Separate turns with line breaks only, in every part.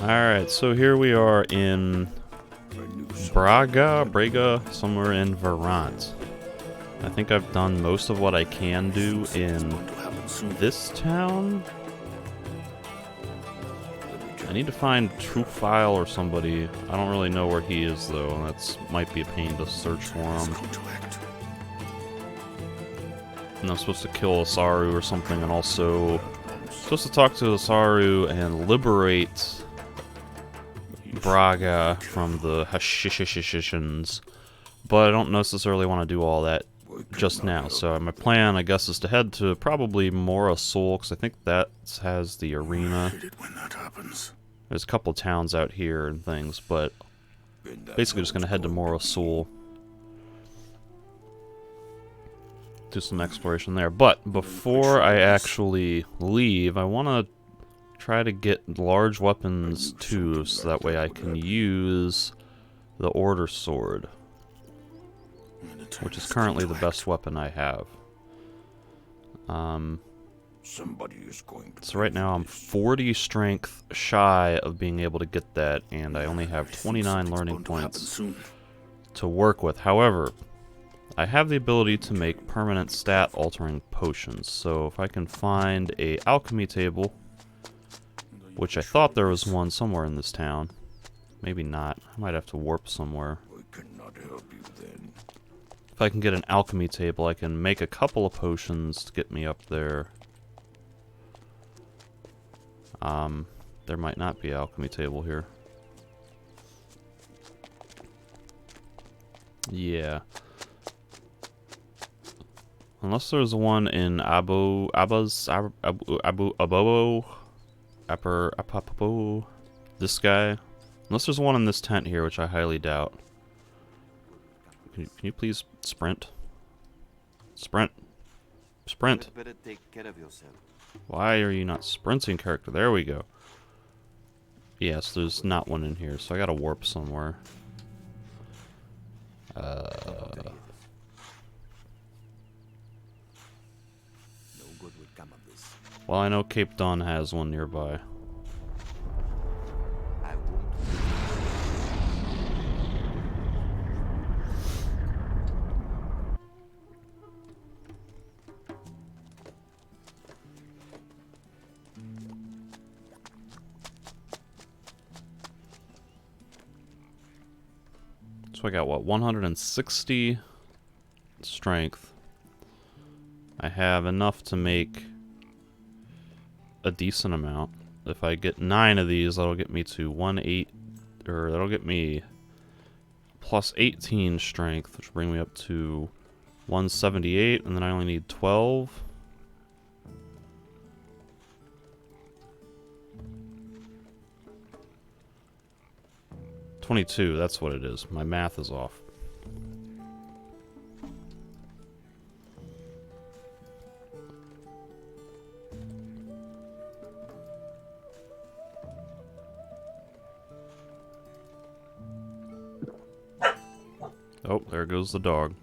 Alright, so here we are in Braga, somewhere in Vermont. I think I've done most of what I can do in this town. I need to find Truefile or somebody. I don't really know where he is though, and that's might be a pain to search for him. And I'm supposed to kill Asaru or something, and also supposed to talk to Asaru and liberate Braga from the Hashishishishins. But I don't necessarily want to do all that just now, so my plan, I guess, is to head to probably Mora Sol, because I think that has the arena. There's a couple towns out here and things, but basically just going to head to Mora Sol. Do some exploration there. But before I actually leave, I want to try to get large weapons too, so that way I can use the Order Sword, which is currently the best weapon I have. So right now I'm 40 strength shy of being able to get that, and I only have 29 learning points to work with. However, I have the ability to make permanent stat altering potions, so if I can find a alchemy table, which I thought there was one somewhere in this town, maybe not, I might have to warp somewhere. If I can get an alchemy table, I can make a couple of potions to get me up there. There might not be an alchemy table here. Yeah. Unless there's one in Apopo, this guy. Unless there's one in this tent here, which I highly doubt. Can you please sprint? Sprint. Sprint.
Better take care of yourself.
Why are you not sprinting, character? There we go. Yes, there's not one in here, so I gotta warp somewhere.
No good will come of this.
Well, I know Cape Dawn has one nearby.
I won't.
So I got, what, 160 strength. I have enough to make a decent amount. If I get 9 of these, that'll get me to that'll get me plus 18 strength, which will bring me up to 178, and then I only need 12. $22, that's what it is. My math is off. Oh, there goes the dog.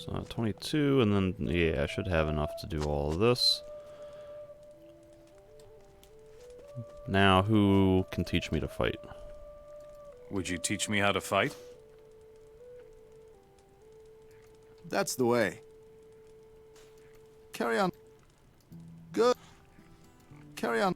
So 22, and then, yeah, I should have enough to do all of this. Now, who can teach me to fight?
Would you teach me how to fight?
That's the way. Carry on. Good. Carry on.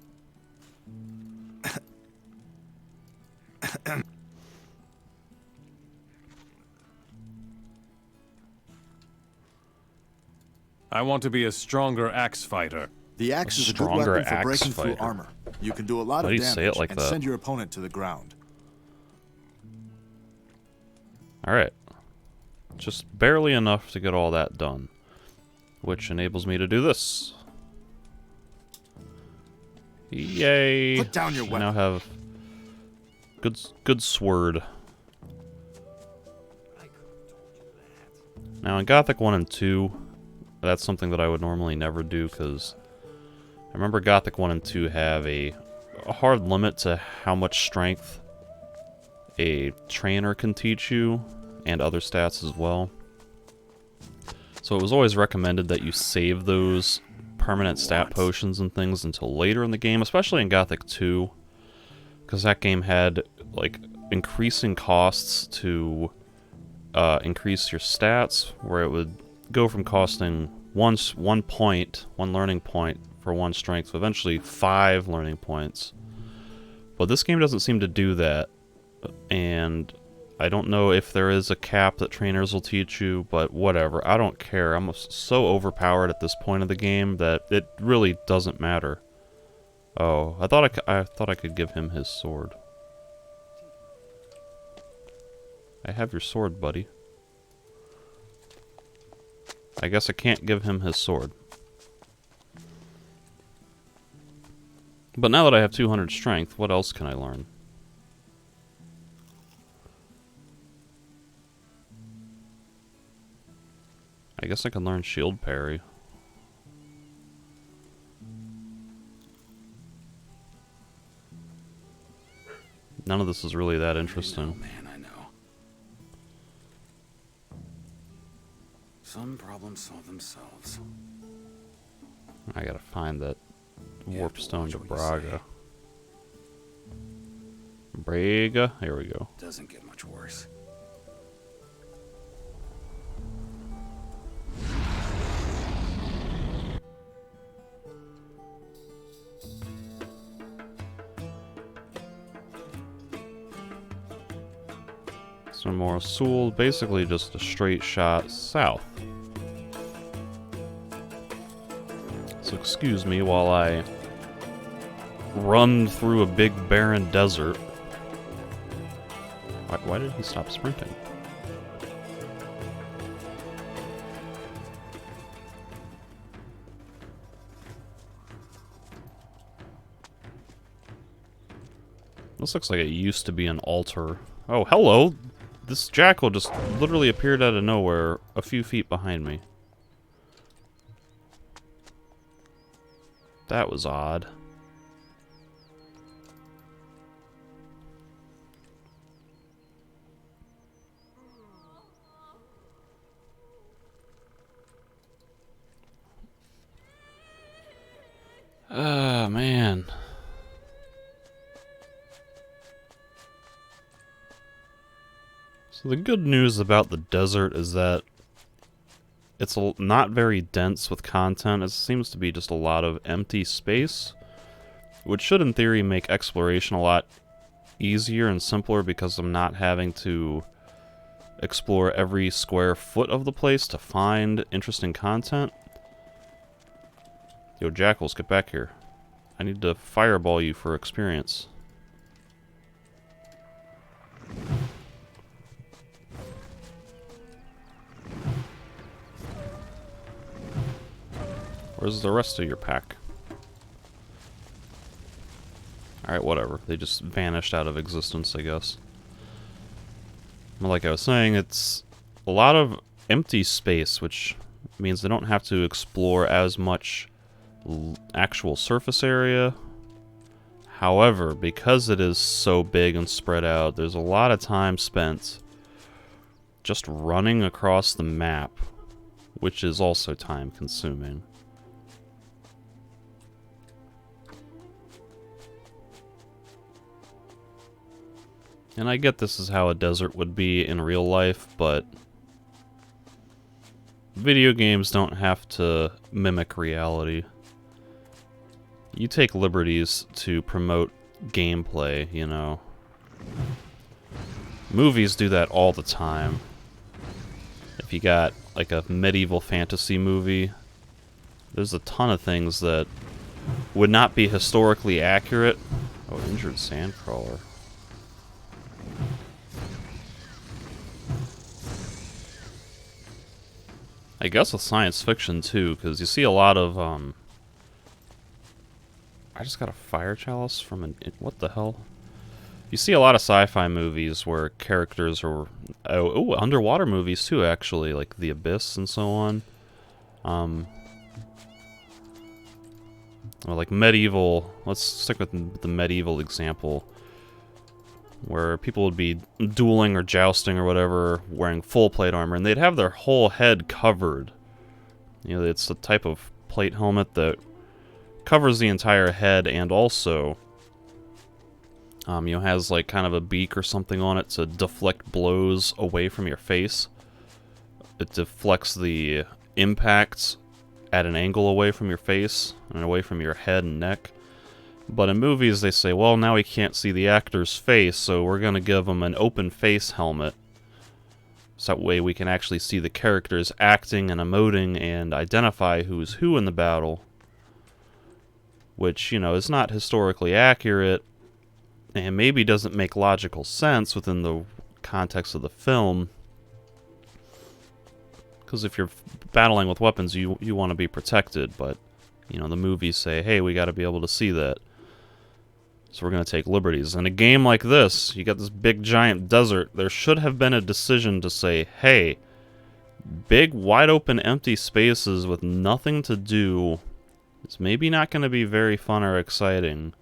I want to be a stronger axe fighter.
The axe is a good
stronger
weapon for
axe
breaking through
fighter.
armor. You can do a lot
Why
of
do you say it
damage
like
and
that?
send your opponent to the ground.
Alright. Just barely enough to get all that done. Which enables me to do this. Yay!
Put down your
I
weapon.
now have Good sword. Now in Gothic 1 and 2, that's something that I would normally never do, because I remember Gothic 1 and 2 have a hard limit to how much strength a trainer can teach you, and other stats as well. So it was always recommended that you save those permanent stat potions and things until later in the game, especially in Gothic 2, because that game had like increasing costs to increase your stats, where it would go from costing one learning point for 1 strength to eventually 5 learning points. But this game doesn't seem to do that, and I don't know if there is a cap that trainers will teach you, but whatever, I don't care. I'm so overpowered at this point of the game that it really doesn't matter. Oh, I thought I could give him his sword. I have your sword, buddy. I guess I can't give him his sword. But now that I have 200 strength, what else can I learn? I guess I can learn shield parry. None of this is really that interesting.
Man, I know. Some problems solve themselves.
I gotta find that warp stone to Braga. Braga? Here we go.
Doesn't get much worse.
Some more Sul, basically just a straight shot south. So excuse me while I run through a big barren desert. Why did he stop sprinting? This looks like it used to be an altar. Oh, hello! This jackal just literally appeared out of nowhere a few feet behind me. That was odd. Ah, man. So the good news about the desert is that it's not very dense with content. It seems to be just a lot of empty space, which should in theory make exploration a lot easier and simpler because I'm not having to explore every square foot of the place to find interesting content. Yo, jackals, get back here. I need to fireball you for experience. Where's the rest of your pack? Alright, whatever. They just vanished out of existence, I guess. But like I was saying, it's a lot of empty space, which means they don't have to explore as much actual surface area. However, because it is so big and spread out, there's a lot of time spent just running across the map, which is also time consuming. And I get this is how a desert would be in real life, but video games don't have to mimic reality. You take liberties to promote gameplay, you know. Movies do that all the time. If you got like a medieval fantasy movie, there's a ton of things that would not be historically accurate. Oh, injured sandcrawler. I guess with science fiction too, because you see a lot of I just got a fire chalice from an... what the hell? You see a lot of sci-fi movies where characters are... Oh, underwater movies too, actually, like The Abyss and so on. Or like medieval... Let's stick with the medieval example. Where people would be dueling or jousting or whatever, wearing full plate armor, and they'd have their whole head covered. You know, it's the type of plate helmet that covers the entire head and also, you know, has like kind of a beak or something on it to deflect blows away from your face. It deflects the impacts at an angle away from your face and away from your head and neck. But in movies, they say, well, now we can't see the actor's face, so we're going to give them an open face helmet. So that way we can actually see the characters acting and emoting and identify who's who in the battle. Which, you know, is not historically accurate and maybe doesn't make logical sense within the context of the film. Because if you're battling with weapons, you want to be protected, but, you know, the movies say, hey, we got to be able to see that. So we're going to take liberties. In a game like this, you got this big giant desert, there should have been a decision to say, hey, big wide open empty spaces with nothing to do, it's maybe not going to be very fun or exciting.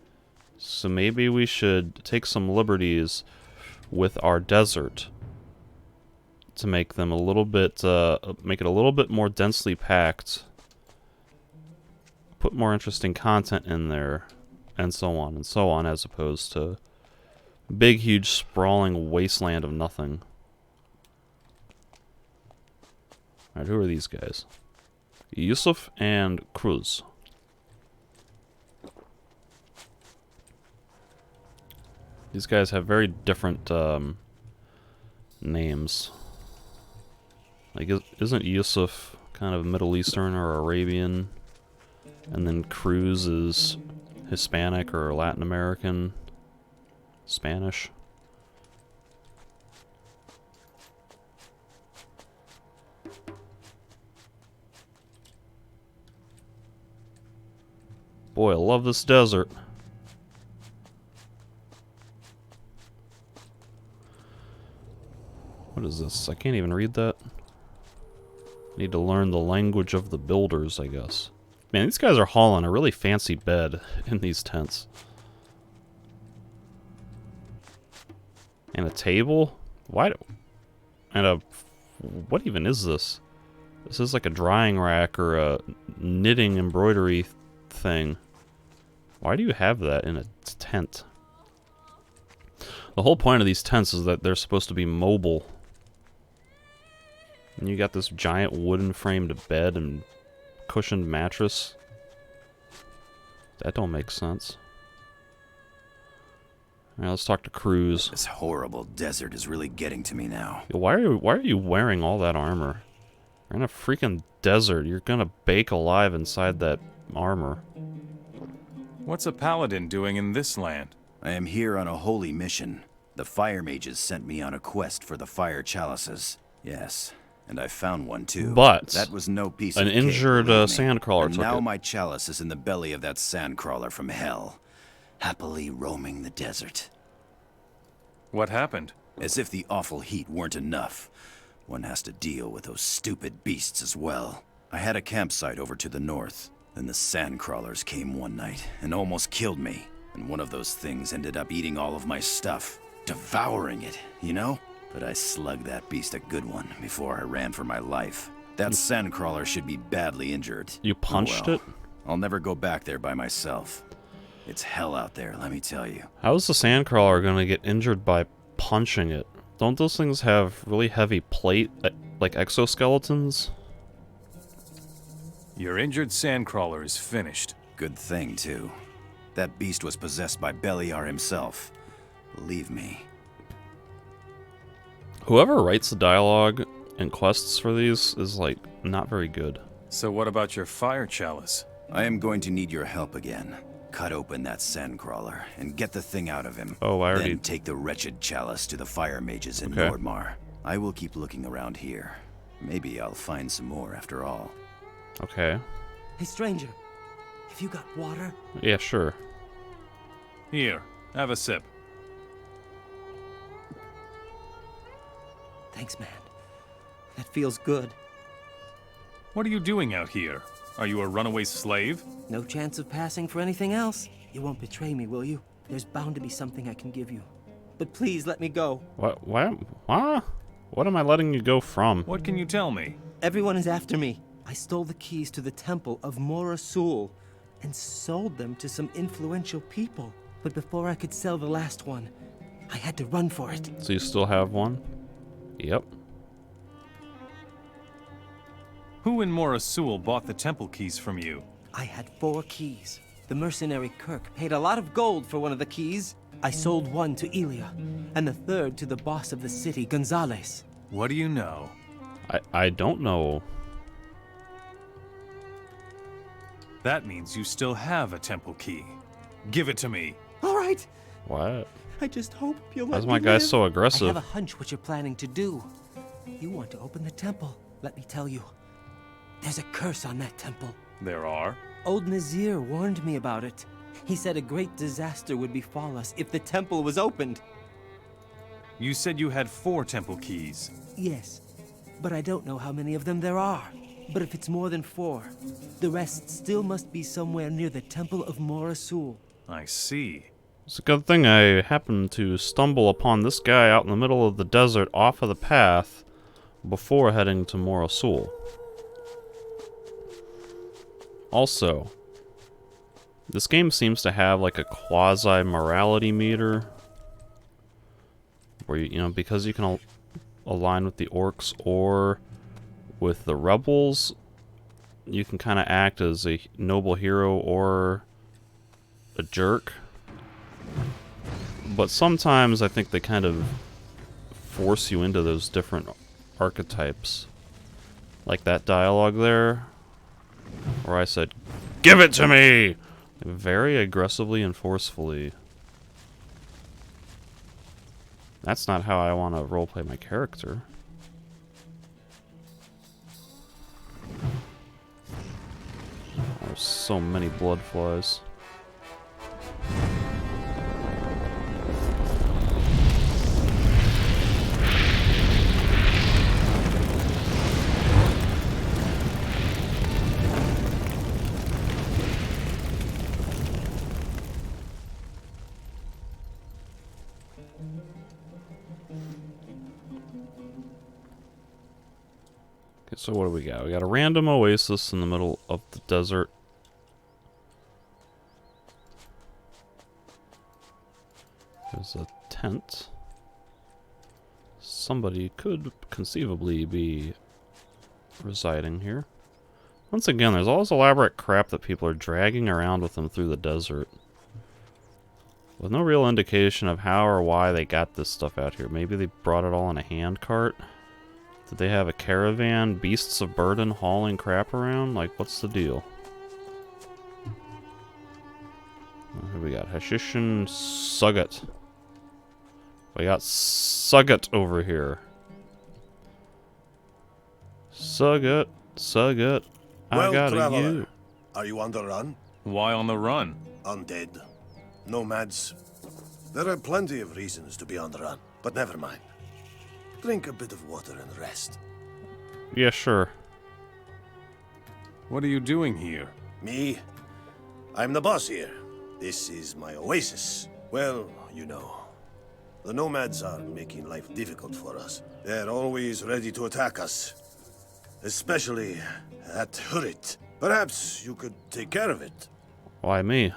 So maybe we should take some liberties with our desert to make them a little bit, make it a little bit more densely packed, put more interesting content in there, and so on, as opposed to big, huge, sprawling wasteland of nothing. Alright, who are these guys? Yusuf and Cruz. These guys have very different names. Like, isn't Yusuf kind of Middle Eastern or Arabian? And then Cruz is Hispanic or Latin American, Spanish. Boy, I love this desert. What is this? I can't even read that. Need to learn the language of the builders, I guess. Man, these guys are hauling a really fancy bed in these tents. And a table? Why? And a... What even is this? This is like a drying rack or a knitting embroidery thing. Why do you have that in a tent? The whole point of these tents is that they're supposed to be mobile. And you got this giant wooden framed bed and cushioned mattress. That don't make sense. Alright, let's talk to Cruz.
This horrible desert is really getting to me now.
Yo, why are you wearing all that armor? You're in a freaking desert. You're gonna bake alive inside that armor.
What's a paladin doing in this land?
I am here on a holy mission. The fire mages sent me on a quest for the fire chalices. Yes, and I found one too.
But
that was no piece
an
of cake,
injured
believe me.
sandcrawler
And
took
now
it.
my chalice is in the belly of that sandcrawler from hell, happily roaming the desert.
What happened?
As if the awful heat weren't enough, one has to deal with those stupid beasts as well. I had a campsite over to the north. Then the sandcrawlers came one night and almost killed me. And one of those things ended up eating all of my stuff. Devouring it, you know? But I slugged that beast a good one before I ran for my life. That sandcrawler should be badly injured.
You punched
Oh well.
it?
I'll never go back there by myself. It's hell out there, let me tell you.
How is the sandcrawler gonna get injured by punching it? Don't those things have really heavy plate, like exoskeletons?
Your injured sandcrawler is finished.
Good thing, too. That beast was possessed by Beliar himself. Believe me.
Whoever writes the dialogue and quests for these is, like, not very good.
So what about your fire chalice?
I am going to need your help again. Cut open that sandcrawler and get the thing out of him.
Oh, I already...
Then take the wretched chalice to the fire mages in
Okay.
Nordmar. I will keep looking around here. Maybe I'll find some more after all.
Okay.
Hey, stranger. Have you got water?
Yeah, sure.
Here, have a sip.
Thanks, man. That feels good.
What are you doing out here? Are you a runaway slave?
No chance of passing for anything else? You won't betray me, will you? There's bound to be something I can give you. But please let me go.
What? What am I letting you go from?
What can you tell me?
Everyone is after me. I stole the keys to the temple of Morasul and sold them to some influential people. But before I could sell the last one, I had to run for it.
So you still have one? Yep.
Who in Morasul bought the temple keys from you?
I had 4 keys. The mercenary Kirk paid a lot of gold for one of the keys. I sold one to Elia, and the third to the boss of the city, Gonzales.
What do you know?
I don't know.
That means you still have a temple key. Give it to me.
All right.
What?
I just hope you'll
Why
let
is
me
my guy
live.
so
I
aggressive?
have a hunch what you're planning to do. You want to open the temple. Let me tell you. There's a curse on that temple.
There are?
Old Nazir warned me about it. He said a great disaster would befall us if the temple was opened.
You said you had 4 temple keys.
Yes, but I don't know how many of them there are. But if it's more than 4, the rest still must be somewhere near the Temple of Morasul.
I see.
It's a good thing I happened to stumble upon this guy out in the middle of the desert off of the path before heading to Morasul. Also, this game seems to have like a quasi-morality meter where you know, because you can align with the orcs or with the rebels, you can kind of act as a noble hero or a jerk. But sometimes I think they kind of force you into those different archetypes. Like that dialogue there, where I said, "Give it to me!" Very aggressively and forcefully. That's not how I want to roleplay my character. There's so many blood flies. Okay, so what do we got? We got a random oasis in the middle of the desert. There's a tent. Somebody could conceivably be residing here. Once again, there's all this elaborate crap that people are dragging around with them through the desert, with no real indication of how or why they got this stuff out here. Maybe they brought it all in a hand cart? Did they have a caravan, beasts of burden hauling crap around? Like, what's the deal? Here we got Hashishin Sugat. We got Sugat over here. Sugat, Sugat, I
Well,
got
traveler,
you.
are you on the run?
Why on the run?
Undead? Nomads? There are plenty of reasons to be on the run, but never mind. Drink a bit of water and rest.
Yeah, sure.
What are you doing here?
Me? I'm the boss here. This is my oasis. Well, you know. The nomads are making life difficult for us. They're always ready to attack us. Especially at Hurit. Perhaps you could take care of it.
Why me?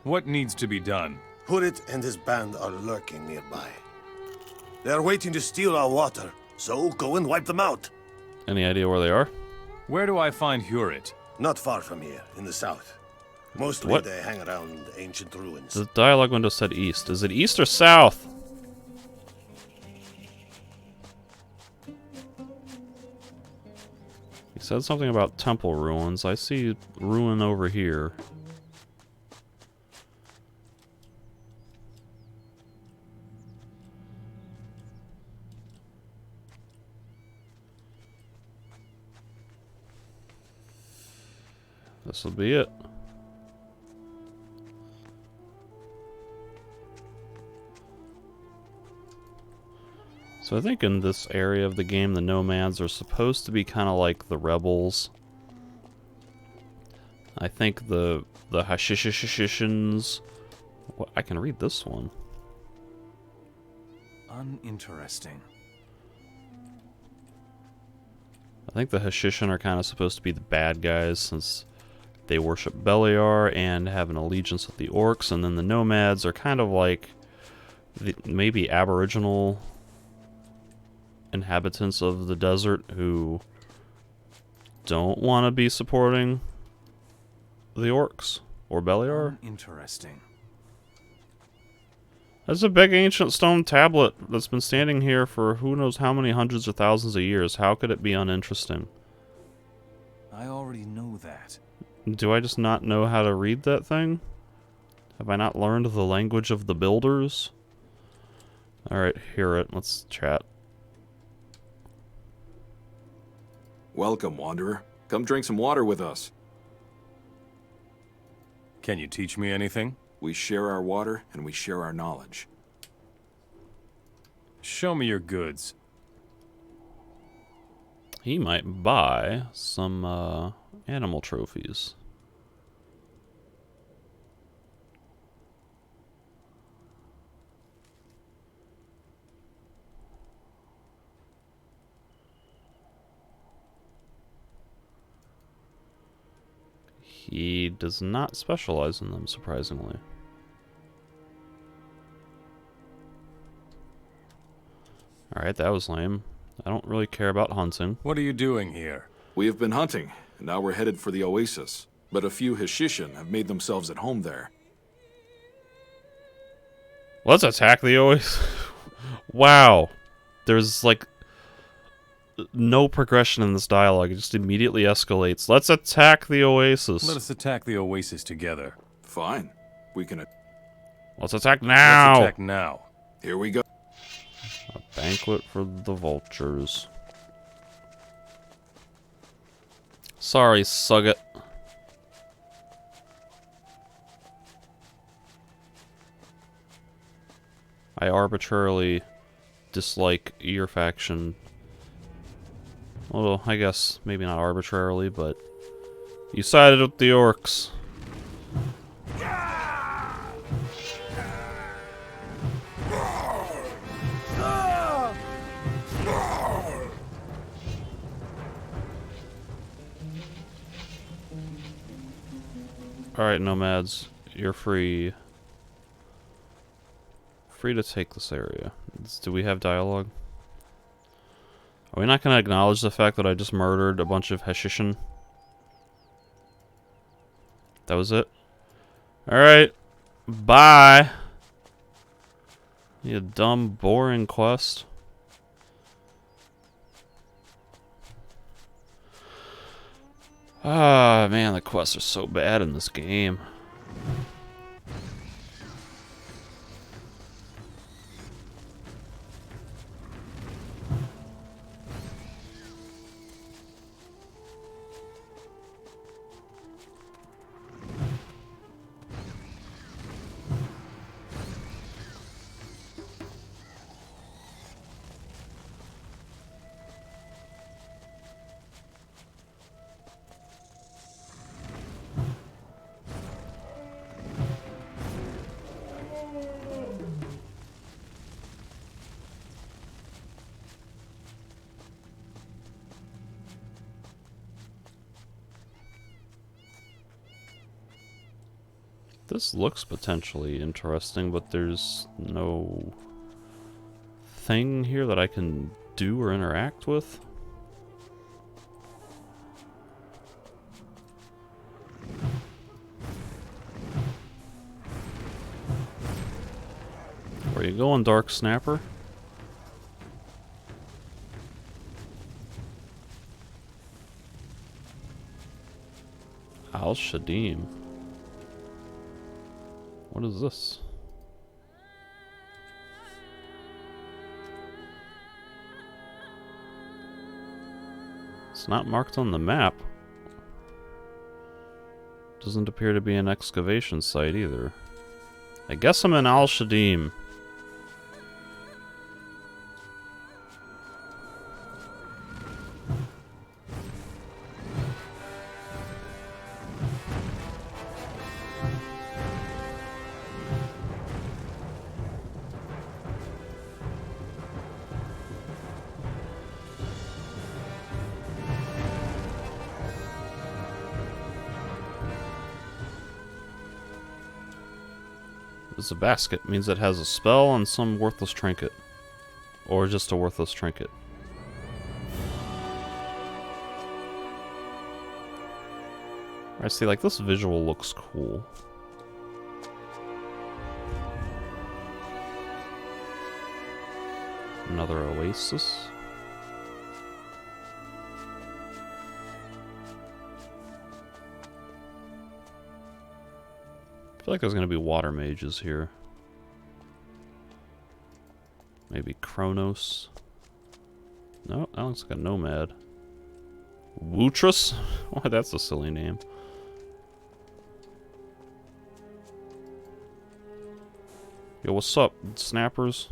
What needs to be done?
Hurit and his band are lurking nearby. They're waiting to steal our water, so go and wipe them out.
Any idea where they are?
Where do I find Hurit?
Not far from here, in the south. Mostly
What?
they hang around ancient ruins.
The dialogue window said east. Is it east or south? He said something about temple ruins. I see ruin over here. This will be it. So I think in this area of the game, the nomads are supposed to be kind of like the rebels. I think the Hashishishishins... I can read this one.
Uninteresting.
I think the Hashishin are kind of supposed to be the bad guys, since they worship Beliar and have an allegiance with the orcs, and then the nomads are kind of like maybe aboriginal inhabitants of the desert who don't want to be supporting the orcs or Beliar.
Interesting.
That's a big ancient stone tablet that's been standing here for who knows how many hundreds or thousands of years. How could it be uninteresting?
I already know that.
Do I just not know how to read that thing? Have I not learned the language of the builders? Alright, hear it. Let's chat.
Welcome, Wanderer. Come drink some water with us.
Can you teach me anything?
We share our water, and we share our knowledge.
Show me your goods.
He might buy some animal trophies. He does not specialize in them, surprisingly. Alright, that was lame. I don't really care about hunting.
What are you doing here?
We have been hunting, and now we're headed for the oasis. But a few Hashishin have made themselves at home there.
Let's attack the oasis. Wow. There's like no progression in this dialogue. It just immediately escalates. Let's attack the oasis.
Let us attack the oasis together.
Fine. We can...
Let's attack now.
Let's attack now.
Here we go.
A banquet for the vultures. Sorry, Sugget. I arbitrarily dislike your faction. Well, I guess maybe not arbitrarily, but you sided with the orcs. Alright, nomads, you're free. Free to take this area. Do we have dialogue? Are we not going to acknowledge the fact that I just murdered a bunch of Hashishin? That was it? Alright. Bye. You dumb, boring quest. Ah, man, the quests are so bad in this game. This looks potentially interesting, but there's no thing here that I can do or interact with. Where you going, Dark Snapper? Al-Shadim. What is this? It's not marked on the map. Doesn't appear to be an excavation site either. I guess I'm in Al-Shadim. It's a basket. It means it has a spell and some worthless trinket. Or just a worthless trinket. I see, like, this visual looks cool. Another oasis. I feel like there's gonna be water mages here. Maybe Kronos. No, that looks like a nomad. Wootress? Why, that's a silly name. Yo, what's up, snappers?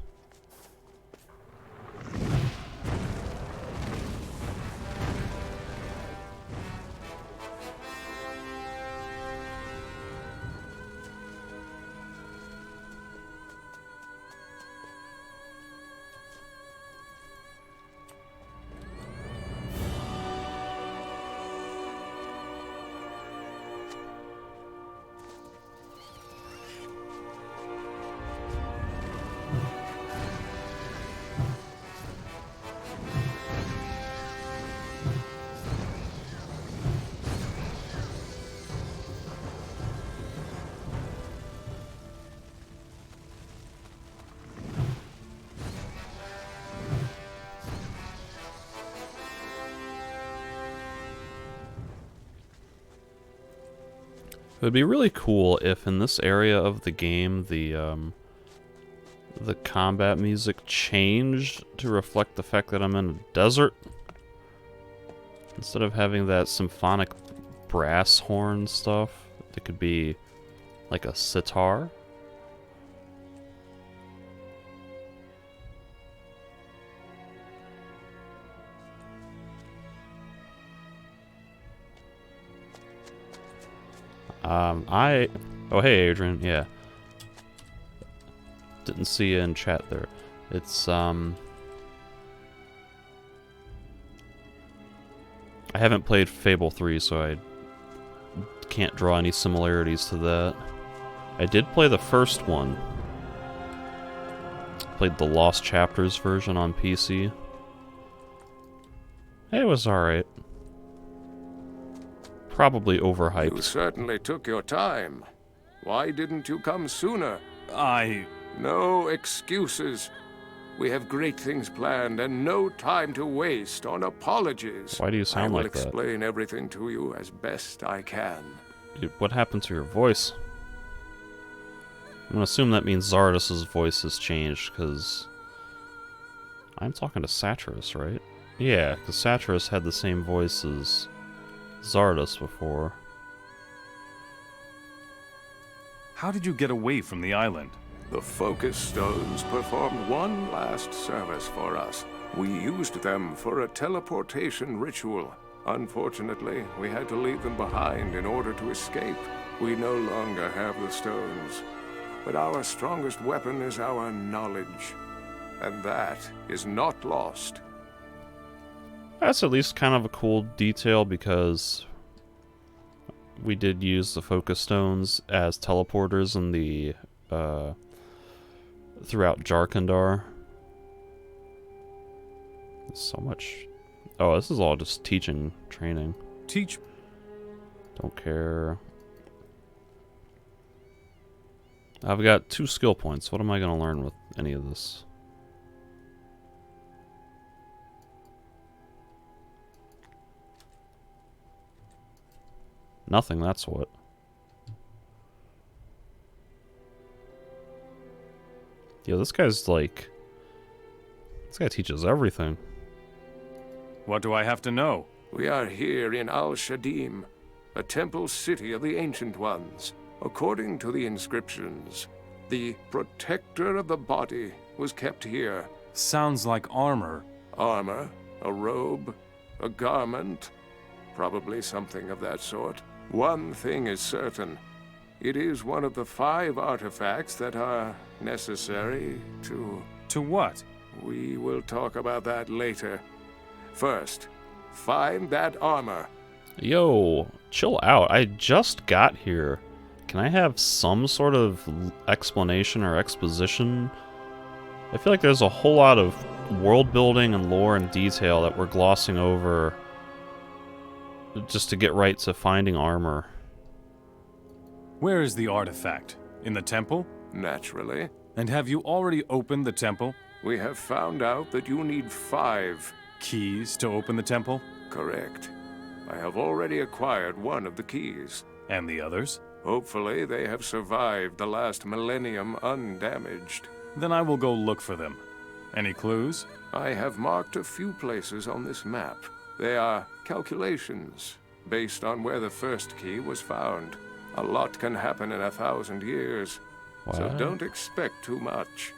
It would be really cool if in this area of the game the combat music changed to reflect the fact that I'm in a desert. Instead of having that symphonic brass horn stuff, it could be like a sitar. Oh, hey, Adrian, yeah. Didn't see you in chat there. It's, I haven't played Fable 3, so I can't draw any similarities to that. I did play the first one. Played the Lost Chapters version on PC. It was alright. Probably overhyped.
You certainly took your time. Why didn't you come sooner? No excuses. We have great things planned and no time to waste on apologies.
Why do you sound like that?
I will explain everything to you as best I can.
What happened to your voice? I'm gonna assume that means Zardus' voice has changed, because I'm talking to Satyrus, right? Yeah, because Satyrus had the same voice as Zardus before.
How did you get away from the island?
The Focus Stones performed one last service for us. We used them for a teleportation ritual. Unfortunately, we had to leave them behind in order to escape. We no longer have the stones. But our strongest weapon is our knowledge. And that is not lost.
That's at least kind of a cool detail, because we did use the Focus Stones as teleporters in the throughout Jarkandar. There's so much. Oh, this is all just teaching, training.
Teach.
Don't care. I've got 2 skill points. What am I going to learn with any of this? Nothing, that's what. Yo, this guy's like... This guy teaches everything.
What do I have to know?
We are here in Al-Shadim, a temple city of the Ancient Ones. According to the inscriptions, the protector of the body was kept here.
Sounds like armor.
Armor, a robe, a garment, probably something of that sort. One thing is certain. It is one of the 5 artifacts that are necessary to...
To what?
We will talk about that later. First, find that armor.
Yo, chill out. I just got here. Can I have some sort of explanation or exposition? I feel like there's a whole lot of world building and lore and detail that we're glossing over just to get right to finding armor.
Where is the artifact? In the temple?
Naturally.
And have you already opened the temple?
We have found out that you need 5
Keys to open the temple?
correct. I have already acquired one of the keys.
And the others?
Hopefully they have survived the last millennium undamaged.
Then I will go look for them. Any clues?
I have marked a few places on this map. They are calculations, based on where the first key was found. A lot can happen in 1,000 years, so
What?
don't expect too much.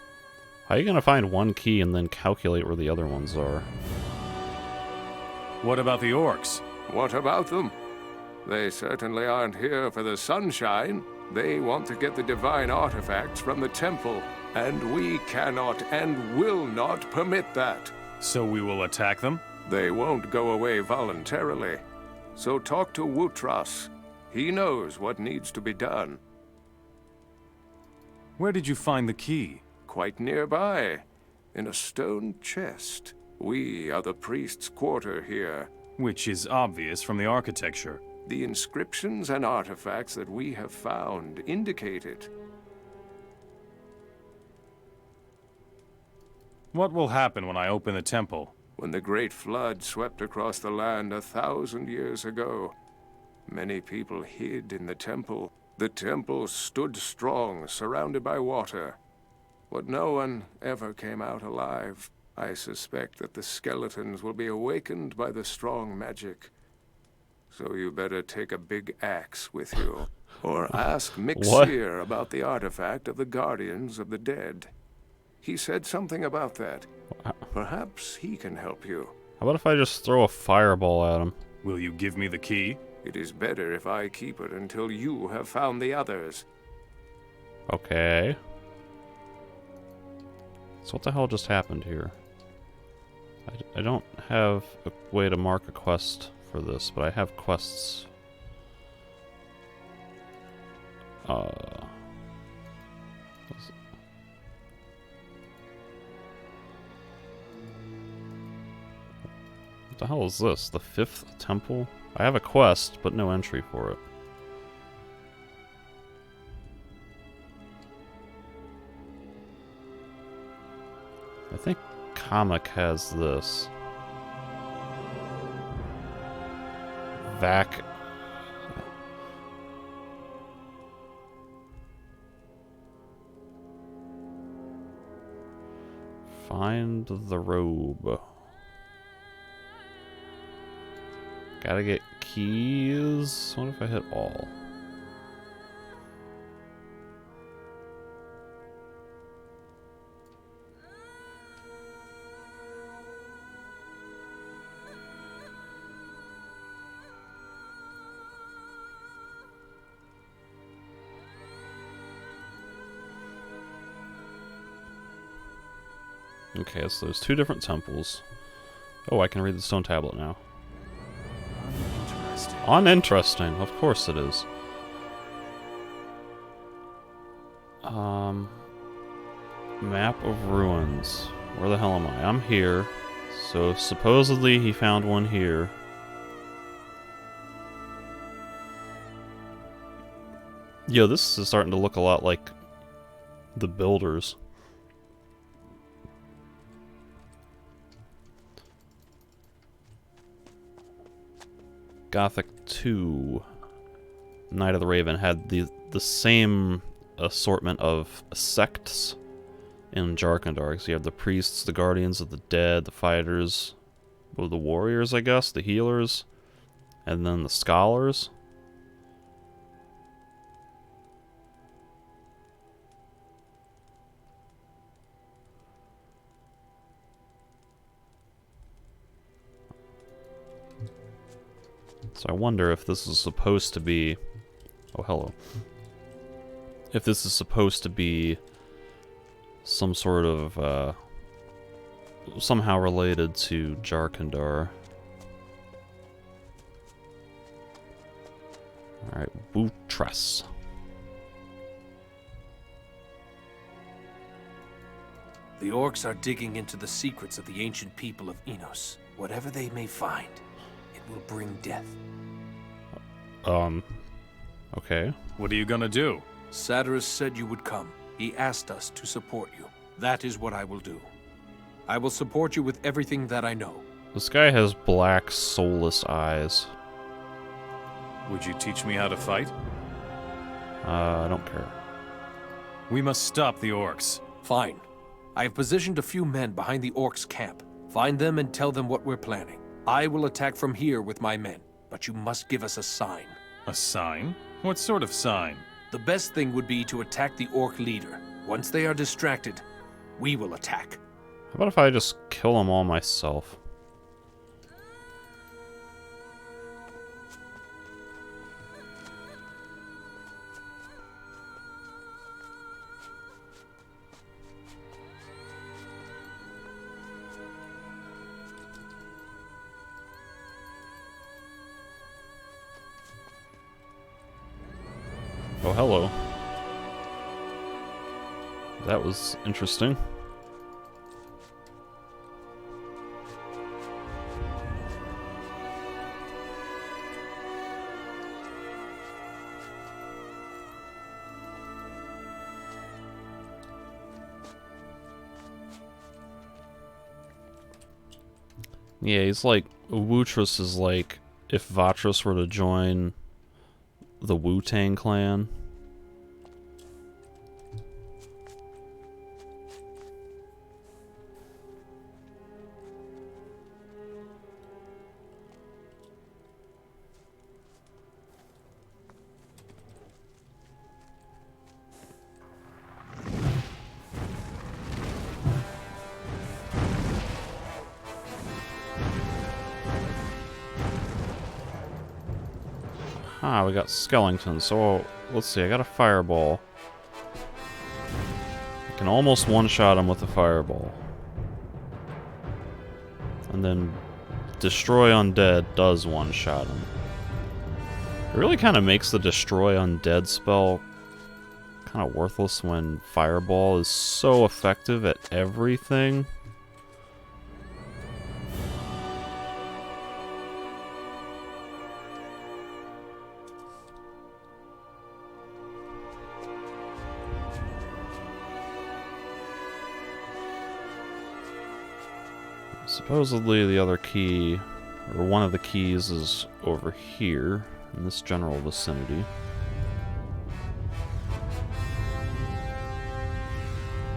How are you gonna find one key and then calculate where the other ones are?
What about the orcs?
What about them? They certainly aren't here for the sunshine. They want to get the divine artifacts from the temple, and we cannot and will not permit that.
So we will attack them?
They won't go away voluntarily. So talk to Wutras. He knows what needs to be done.
Where did you find the key?
Quite nearby, in a stone chest. We are the priest's quarter here.
Which is obvious from the architecture.
The inscriptions and artifacts that we have found indicate it.
What will happen when I open the temple?
When the Great Flood swept across the land 1,000 years ago, many people hid in the temple. The temple stood strong, surrounded by water. But no one ever came out alive. I suspect that the skeletons will be awakened by the strong magic. So you better take a big axe with you. Or ask Mixir about the artifact of the Guardians of the Dead. He said something about that. Perhaps he can help you.
How about if I just throw a fireball at him?
Will you give me the key?
It is better if I keep it until you have found the others.
Okay. So what the hell just happened here? I don't have a way to mark a quest for this, but I have quests. What the hell is this? The 5th temple? I have a quest, but no entry for it. I think Comic has this. Vac. Find the robe. Gotta get keys. What if I hit all? Okay, so there's 2 different temples. Oh, I can read the stone tablet now.
Uninteresting.
Uninteresting, of course it is. Map of ruins. Where the hell am I? I'm here. So supposedly he found one here. Yo, this is starting to look a lot like the Builders. Gothic 2, Night of the Raven, had the same assortment of sects in Jarkandar. So you have the priests, the guardians of the dead, the fighters, well, the warriors, I guess, the healers, and then the scholars. So I wonder if this is supposed to be... Oh, hello. If this is supposed to be some sort of, somehow related to Jarkandar. Alright, Wutras.
The orcs are digging into the secrets of the ancient people of Enos. Whatever they may find, it will bring death.
Okay.
What are you gonna do?
Satyrus said you would come. He asked us to support you. That is what I will do. I will support you with everything that I know.
This guy has black, soulless eyes.
Would you teach me how to fight?
I don't care.
We must stop the orcs.
Fine. I have positioned a few men behind the orcs' camp. Find them and tell them what we're planning. I will attack from here with my men, but you must give us a sign.
A sign? What sort of sign?
The best thing would be to attack the orc leader. Once they are distracted, we will attack.
How about if I just kill them all myself? Oh, hello. That was interesting. Yeah, he's like, Wutris is like if Vatras were to join the Wu-Tang Clan. Ah, we got skeletons. So, let's see, I got a fireball. I can almost one-shot him with a fireball. And then Destroy Undead does one-shot him. It really kind of makes the Destroy Undead spell kind of worthless when Fireball is so effective at everything. Supposedly the other key, or one of the keys, is over here, in this general vicinity.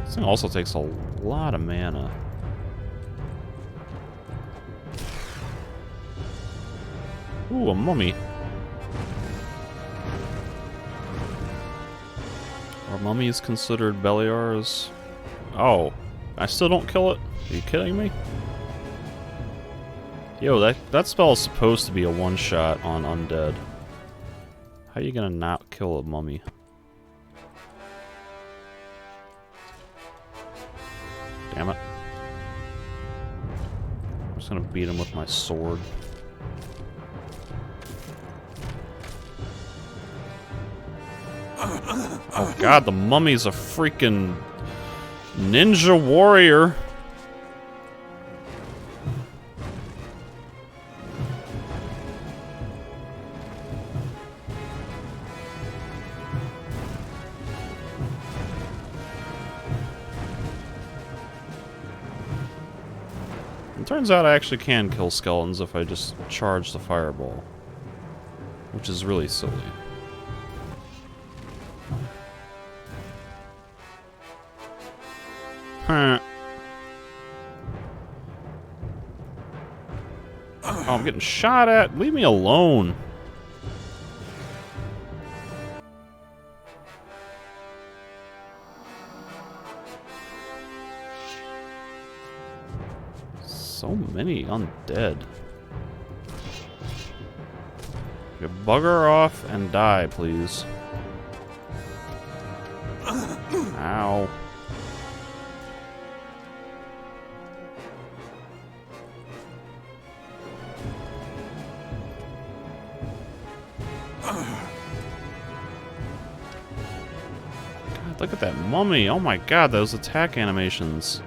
This thing also takes a lot of mana. Ooh, a mummy. Are mummies considered Beliars? Oh, I still don't kill it? Are you kidding me? Yo, that spell is supposed to be a one-shot on undead. How are you gonna not kill a mummy? Damn it. I'm just gonna beat him with my sword. Oh god, the mummy's a freaking ninja warrior. It turns out I actually can kill skeletons if I just charge the fireball, which is really silly. Huh. Oh, I'm getting shot at. Leave me alone. So many undead. You bugger off and die, please. Ow. God, look at that mummy. Oh my god, those attack animations.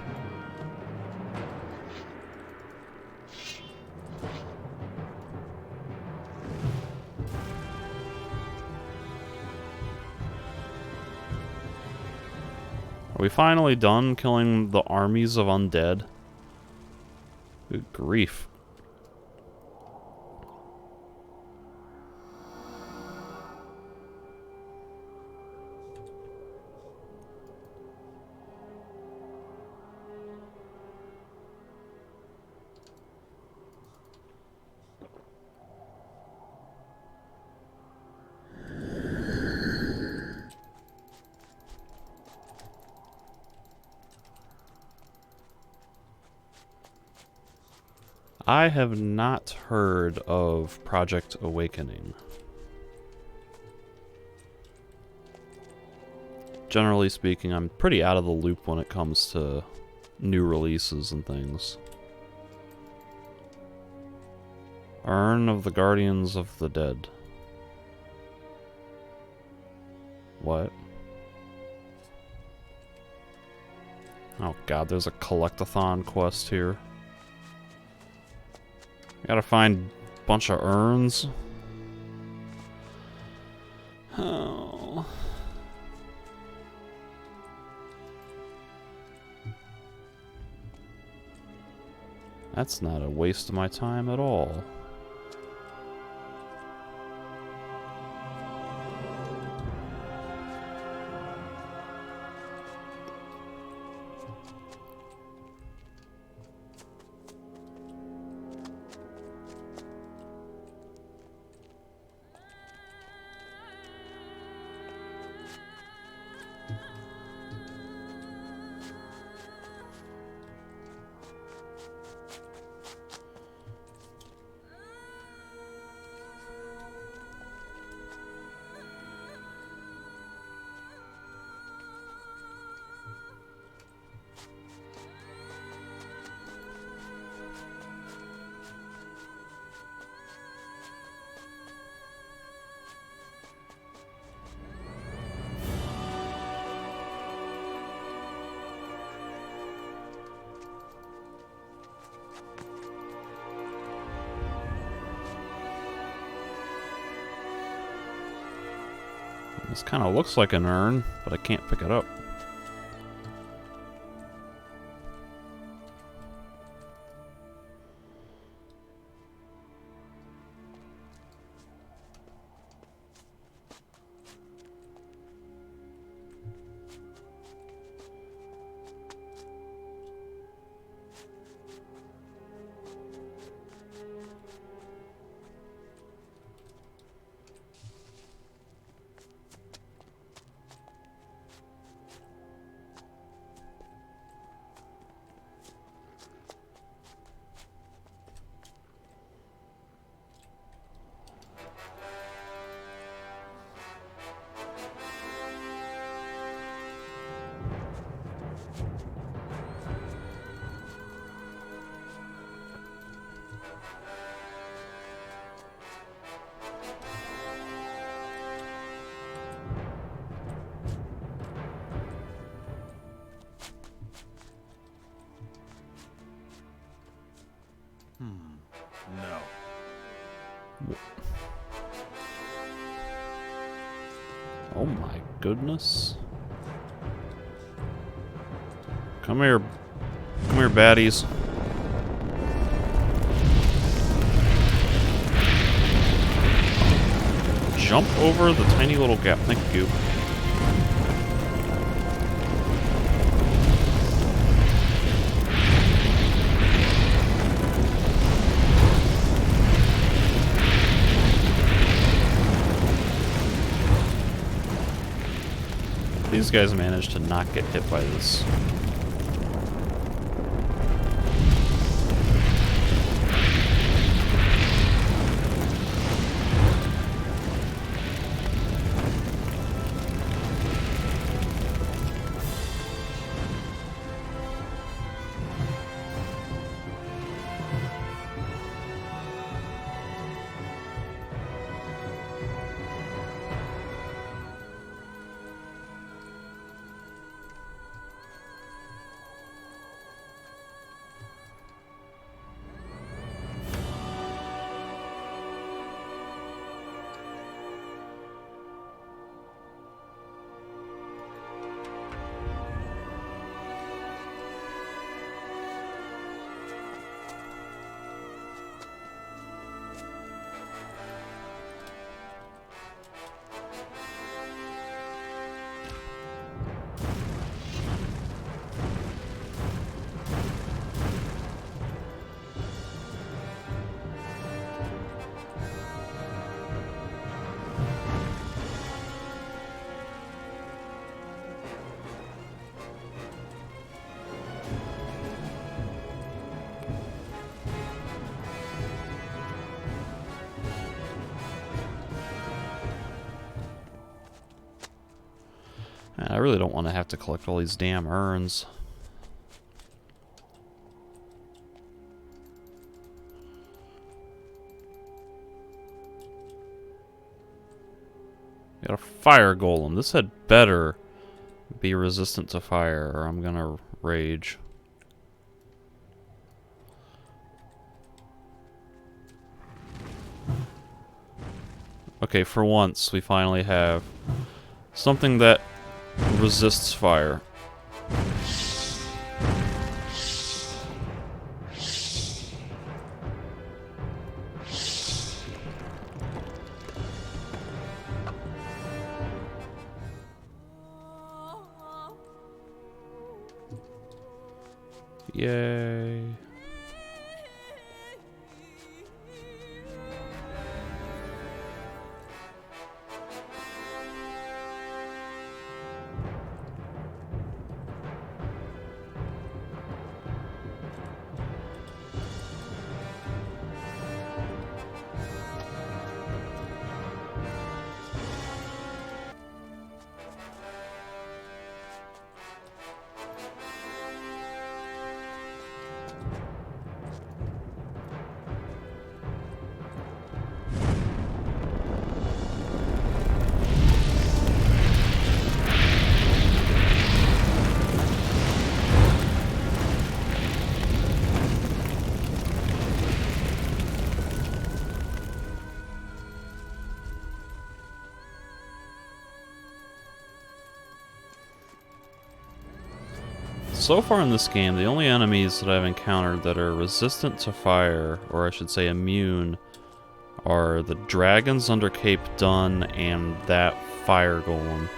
we finally done killing the armies of undead? Good grief. I have not heard of Project Awakening. Generally speaking, I'm pretty out of the loop when it comes to new releases and things. Urn of the Guardians of the Dead. What? Oh god, there's a collectathon quest here. Gotta find a bunch of urns. Oh. That's not a waste of my time at all. This kind of looks like an urn, but I can't pick it up.
No.
Oh my goodness. Come here. Come here, baddies. Jump over the tiny little gap. Thank you. These guys managed to not get hit by this. really don't want to have to collect all these damn urns. Got a fire golem. This had better be resistant to fire, or I'm gonna rage. Okay, for once, we finally have something that resists fire. Yay. So far in this game, the only enemies that I've encountered that are resistant to fire, or I should say immune, are the dragons under Cape Dun and that fire golem.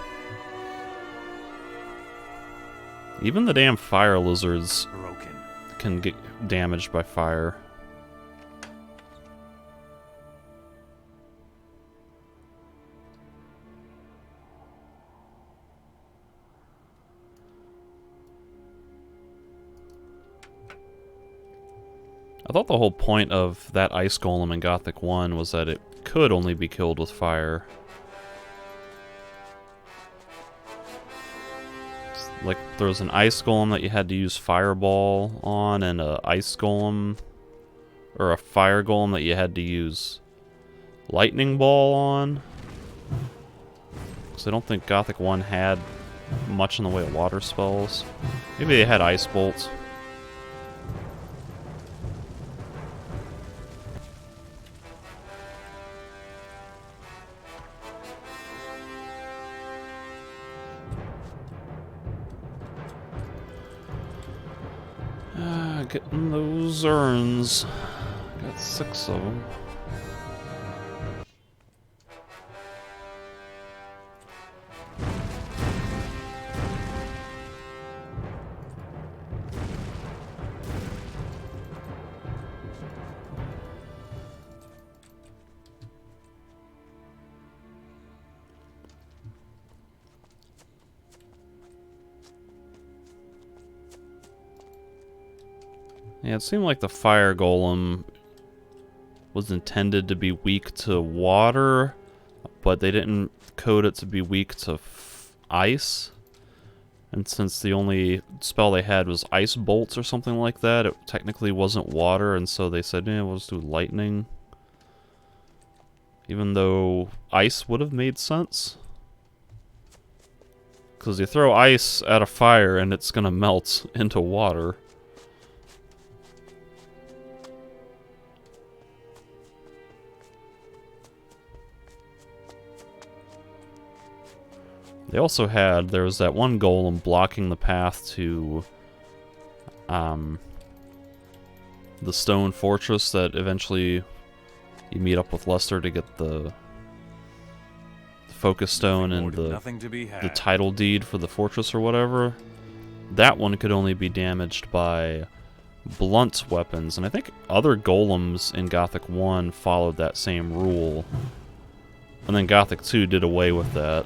Even the damn fire lizards can get damaged by fire. I thought the whole point of that ice golem in Gothic 1 was that it could only be killed with fire. Like, there was an ice golem that you had to use fireball on, and a ice golem, or a fire golem that you had to use lightning ball on. Because I don't think Gothic 1 had much in the way of water spells. Maybe they had ice bolts. Getting those urns. Got 6 of them. Yeah, it seemed like the fire golem was intended to be weak to water, but they didn't code it to be weak to ice. And since the only spell they had was ice bolts or something like that, it technically wasn't water, and so they said, yeah, we'll just do lightning. Even though ice would have made sense. Because you throw ice at a fire and it's gonna melt into water. They also had, there was that one golem blocking the path to the stone fortress that eventually you meet up with Lester to get the focus stone and the title deed for the fortress or whatever. That one could only be damaged by blunt weapons, and I think other golems in Gothic 1 followed that same rule. And then Gothic 2 did away with that.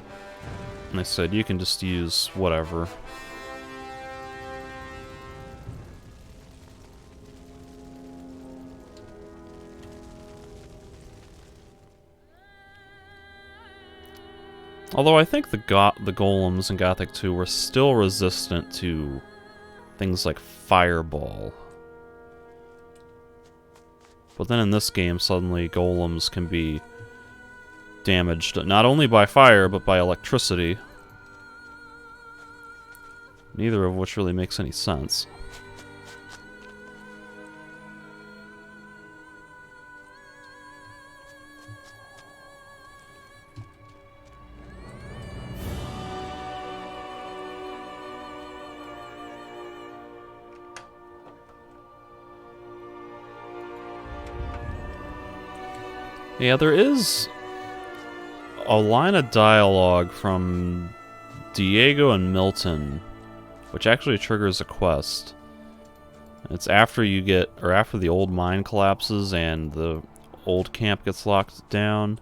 And they said, you can just use whatever. Although I think the golems in Gothic 2 were still resistant to things like fireball. But then in this game, suddenly golems can be damaged not only by fire, but by electricity. Neither of which really makes any sense. Yeah, there is a line of dialogue from Diego and Milton, which actually triggers a quest. It's after you get, or after the old mine collapses and the old camp gets locked down.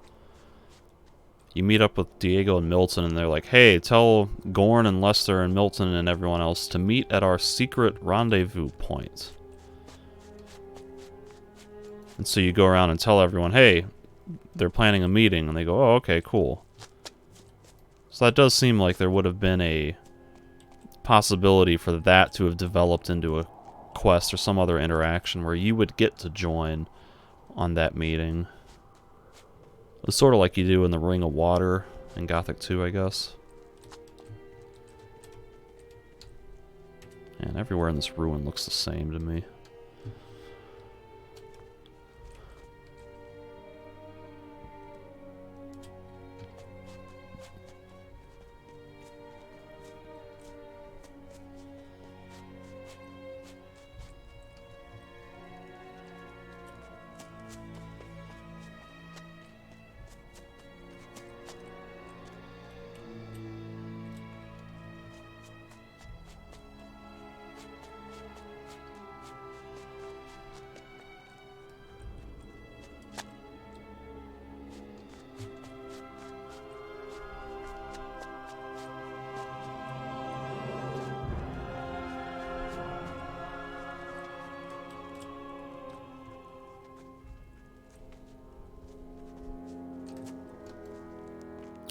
You meet up with Diego and Milton, and they're like, hey, tell Gorn and Lester and Milton and everyone else to meet at our secret rendezvous point. And so you go around and tell everyone, hey, they're planning a meeting, and they go, oh, okay, cool. So that does seem like there would have been a possibility for that to have developed into a quest or some other interaction where you would get to join on that meeting. It's sort of like you do in the Ring of Water in Gothic 2, I guess. And everywhere in this ruin looks the same to me.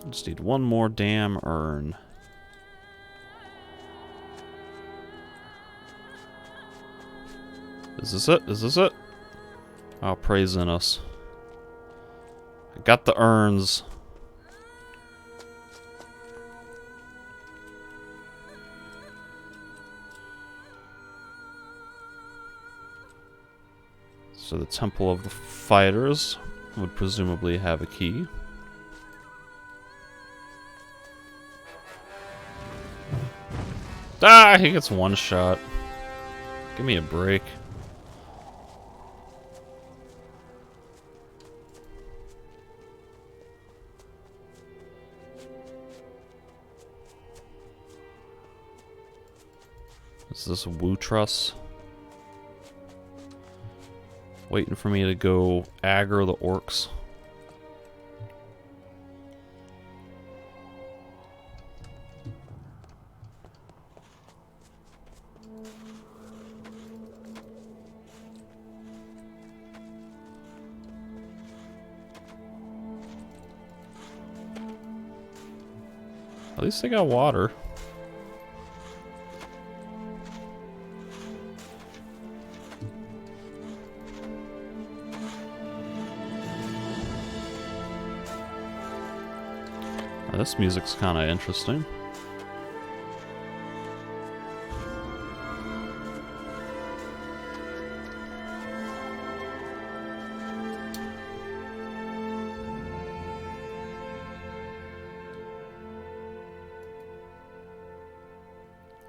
Just need one more damn urn. Is this it? Is this it? Oh, praise in us. I got the urns. So the Temple of the Fighters would presumably have a key. Ah, he gets one shot. Give me a break. Is this a Woo Truss? Waiting for me to go aggro the orcs. At least they got water. Now, this music's kind of interesting.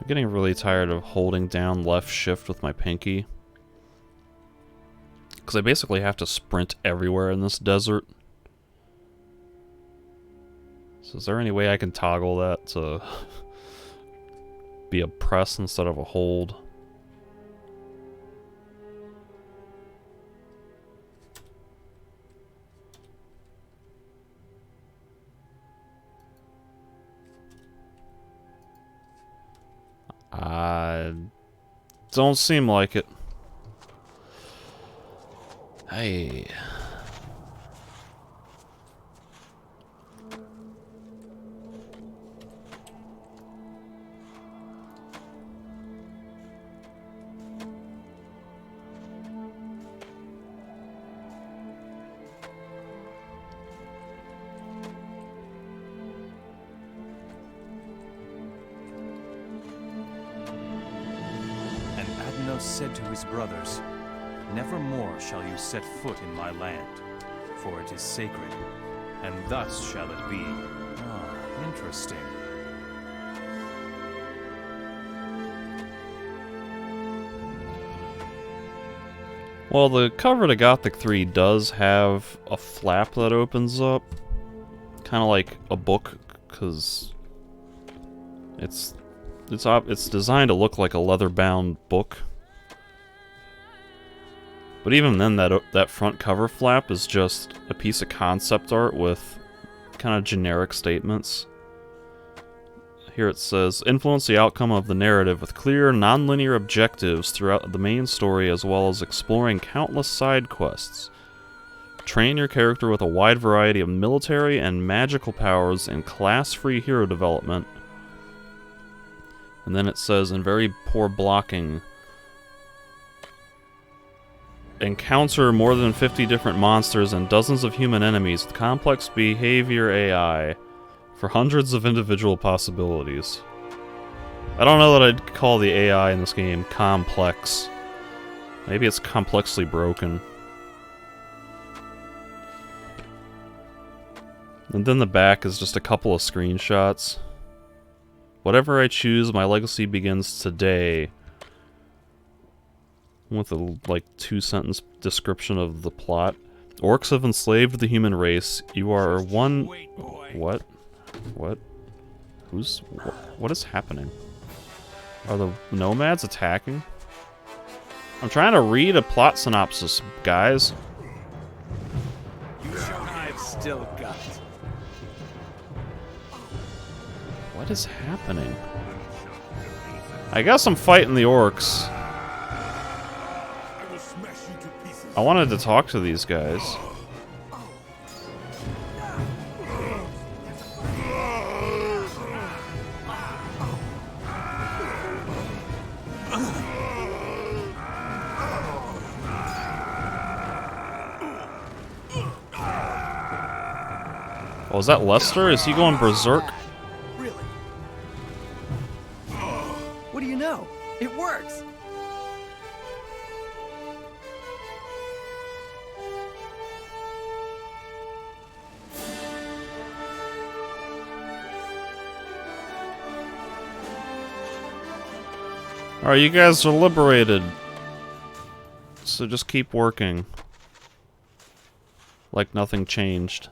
I'm getting really tired of holding down left shift with my pinky. Because I basically have to sprint everywhere in this desert. So is there any way I can toggle that to be a press instead of a hold? Don't seem like it. Hey.
Nocturnal said to his brothers, "Never more shall you set foot in my land, for it is sacred, and thus shall it be." Ah, interesting.
Well, the cover to Gothic 3 does have a flap that opens up, kind of like a book, because it's designed to look like a leather-bound book. But even then, that front cover flap is just a piece of concept art with kind of generic statements. Here it says, influence the outcome of the narrative with clear, non-linear objectives throughout the main story, as well as exploring countless side quests. Train your character with a wide variety of military and magical powers and class-free hero development. And then it says, in very poor blocking, encounter more than 50 different monsters and dozens of human enemies with complex behavior AI for hundreds of individual possibilities. I don't know that I'd call the AI in this game complex. Maybe it's complexly broken. And then the back is just a couple of screenshots. Whatever I choose, my legacy begins today. With a, like, 2-sentence description of the plot. Orcs have enslaved the human race. You are one... What? What? Who's... What is happening? Are the nomads attacking? I'm trying to read a plot synopsis, guys.
I've still got.
What is happening? I guess I'm fighting the orcs. I wanted to talk to these guys. Oh, is that Lester? Is he going berserk?
Really? What do you know? It works!
Alright, you guys are liberated. So just keep working. Like nothing changed.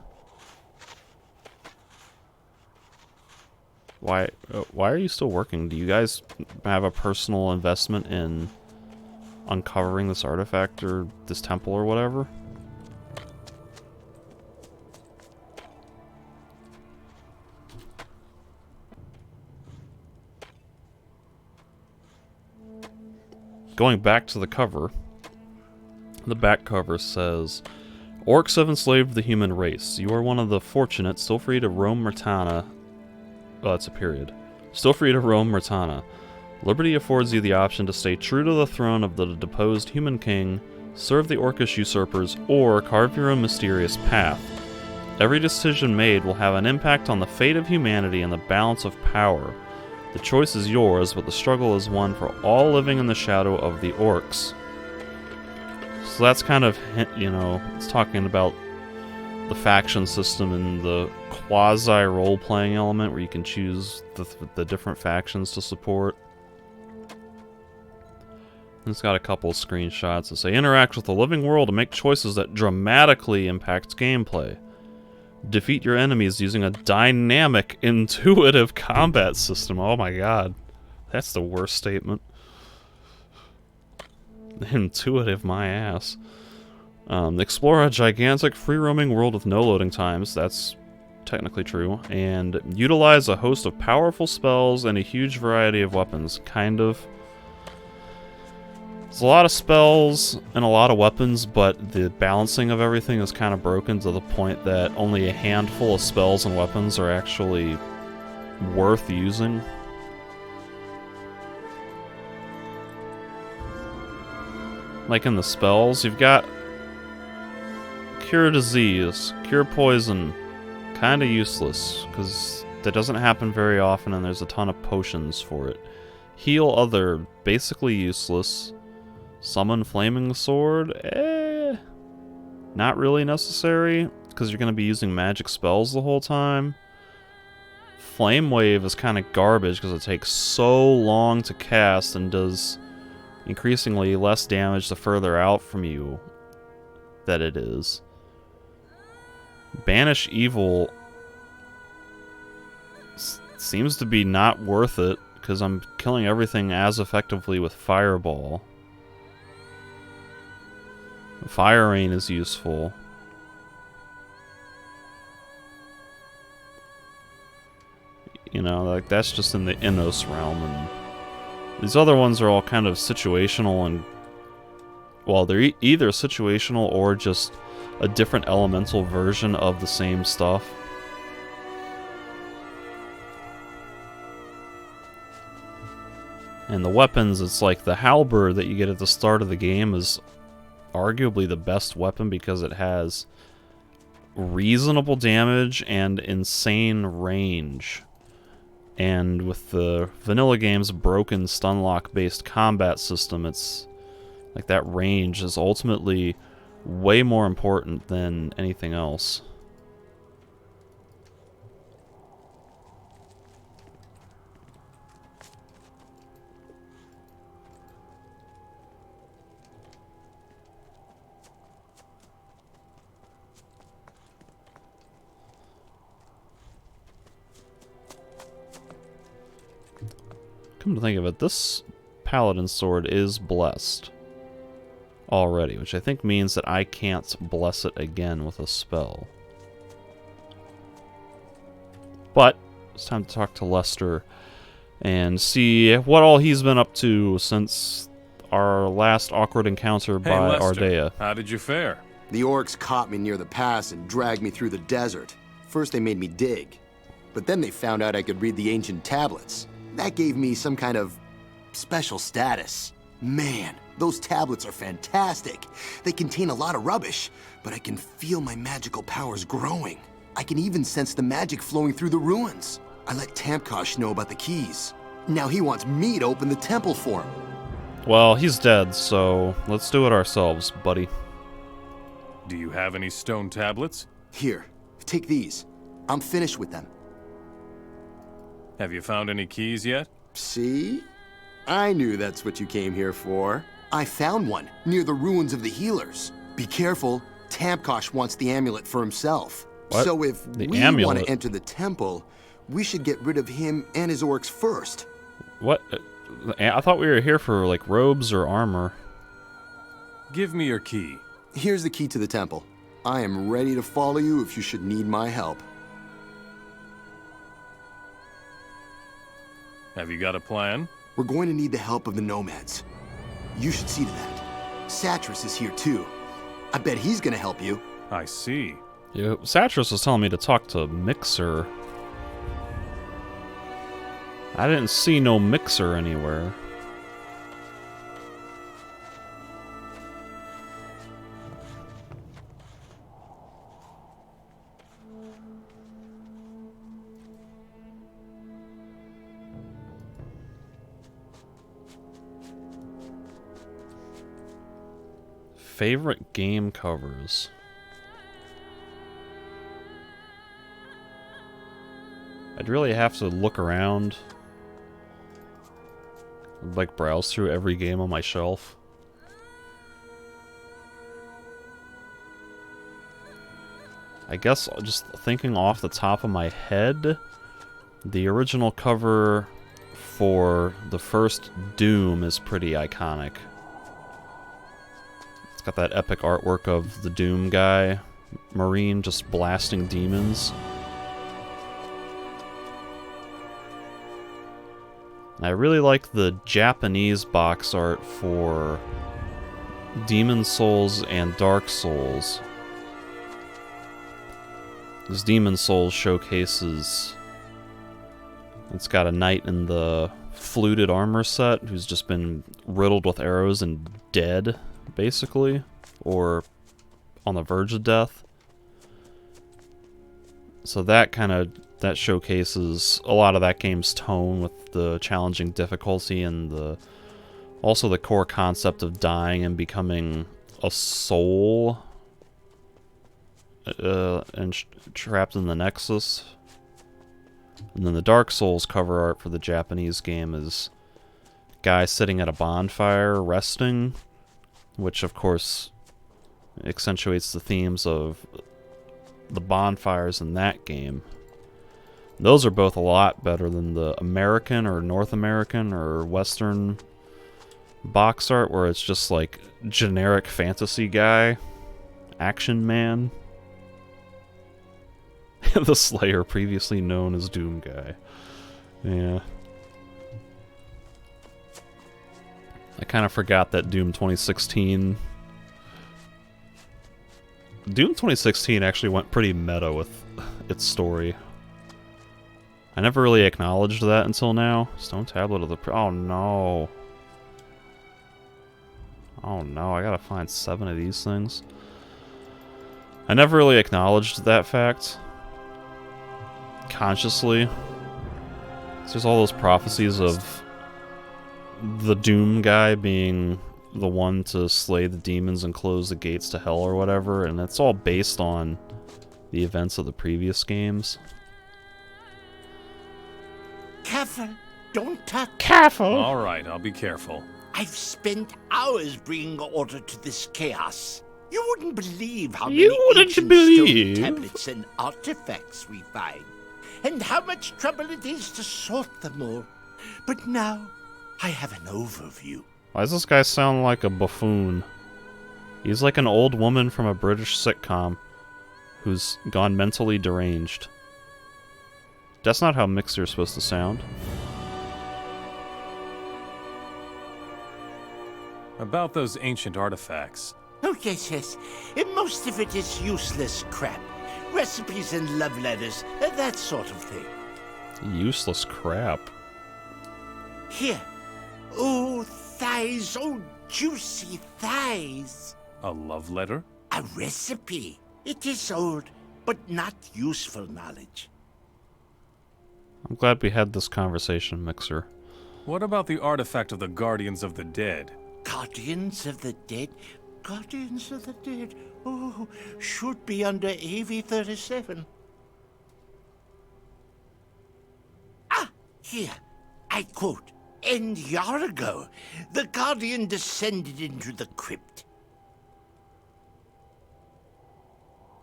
Why are you still working? Do you guys have a personal investment in uncovering this artifact or this temple or whatever? Going back to the cover, the back cover says, Orcs have enslaved the human race. You are one of the fortunate, still free to roam Mertana. Oh, that's a period. Still free to roam Mertana. Liberty affords you the option to stay true to the throne of the deposed human king, serve the Orcish usurpers, or carve your own mysterious path. Every decision made will have an impact on the fate of humanity and the balance of power. The choice is yours, but the struggle is one for all living in the shadow of the orcs. So that's kind of, you know, it's talking about the faction system and the quasi-role-playing element where you can choose the different factions to support. And it's got a couple of screenshots that say, interact with the living world and make choices that dramatically impact gameplay. Defeat your enemies using a dynamic, intuitive combat system. Oh my god. That's the worst statement. Intuitive, my ass. Explore a gigantic, free-roaming world with no loading times. That's technically true. And utilize a host of powerful spells and a huge variety of weapons. Kind of. There's a lot of spells and a lot of weapons, but the balancing of everything is kind of broken to the point that only a handful of spells and weapons are actually worth using. Like in the spells, you've got Cure Disease, Cure Poison, kinda useless, because that doesn't happen very often and there's a ton of potions for it. Heal Other, basically useless. Summon Flaming Sword? Not really necessary, because you're going to be using magic spells the whole time. Flame Wave is kind of garbage, because it takes so long to cast and does increasingly less damage the further out from you that it is. Banish Evil seems to be not worth it, because I'm killing everything as effectively with Fireball. Fire Rain is useful. You know, like that's just in the Innos realm, and these other ones are all kind of situational, and well, they're either situational or just a different elemental version of the same stuff. And the weapons, it's like the halberd that you get at the start of the game is arguably the best weapon because it has reasonable damage and insane range. And with the vanilla game's broken stunlock based combat system, it's like that range is ultimately way more important than anything else. Come to think of it, this paladin sword is blessed already, which I think means that I can't bless it again with a spell. But it's time to talk to Lester and see what all he's been up to since our last awkward encounter by Ardea.
How did you fare?
The orcs caught me near the pass and dragged me through the desert. First they made me dig, but then they found out I could read the ancient tablets. That gave me some kind of special status. Man, those tablets are fantastic. They contain a lot of rubbish, but I can feel my magical powers growing. I can even sense the magic flowing through the ruins. I let Tamkosh know about the keys. Now he wants me to open the temple for him.
Well, he's dead, so let's do it ourselves, buddy.
Do you have any stone tablets?
Here, take these. I'm finished with them.
Have you found any keys yet?
See? I knew that's what you came here for. I found one, near the ruins of the healers. Be careful, Tamkosh wants the amulet for himself.
What?
So if we want to enter the temple, we should get rid of him and his orcs first.
What? I thought we were here for, like, robes or armor.
Give me your key.
Here's the key to the temple. I am ready to follow you if you should need my help.
Have you got a plan?
We're going to need the help of the nomads. You should see to that. Satras is here too. I bet he's gonna help you.
I see.
Yeah, Satras was telling me to talk to Mixer. I didn't see no Mixer anywhere. Favorite game covers. I'd really have to look around. I'd like browse through every game on my shelf. I guess just thinking off the top of my head, the original cover for the first Doom is pretty iconic. It's got that epic artwork of the Doom guy, Marine, just blasting demons. And I really like the Japanese box art for Demon Souls and Dark Souls. This Demon Souls showcases... It's got a knight in the fluted armor set who's just been riddled with arrows and dead, basically, or on the verge of death. So that showcases a lot of that game's tone with the challenging difficulty and the Also, the core concept of dying and becoming a soul and trapped in the Nexus. And then the Dark Souls cover art for the Japanese game is guy sitting at a bonfire resting, which of course accentuates the themes of the bonfires in that game. Those are both a lot better than the American or North American or Western box art where it's just like generic fantasy guy, action man. The Slayer, previously known as Doom guy. Yeah. I kind of forgot that Doom 2016... Doom 2016 actually went pretty meta with its story. I never really acknowledged that until now. Stone Tablet of the... Oh no. Oh no, I gotta find 7 of these things. I never really acknowledged that fact. Consciously. There's all those prophecies of the Doom guy being the one to slay the demons and close the gates to hell or whatever, and it's all based on the events of the previous games.
Careful! Don't touch!
Careful!
Alright, I'll be careful.
I've spent hours bringing order to this chaos. You wouldn't believe how
You
many
wouldn't
ancient
believe.
stone tablets and artifacts we find, and how much trouble it is to sort them all. But now, I have an overview.
Why does this guy sound like a buffoon? He's like an old woman from a British sitcom who's gone mentally deranged. That's not how Mixer's supposed to sound.
About those ancient artifacts.
Oh, yes. And most of it is useless crap. Recipes and love letters, that sort of thing.
Useless crap.
Here. Oh, thighs. Oh, juicy thighs.
A love letter?
A recipe. It is old, but not useful knowledge.
I'm glad we had this conversation, Mixer.
What about the artifact of the Guardians of the Dead?
Guardians of the Dead? Guardians of the Dead? Oh, should be under AV-37. Ah, here. I quote, "And Yargo, the Guardian descended into the crypt."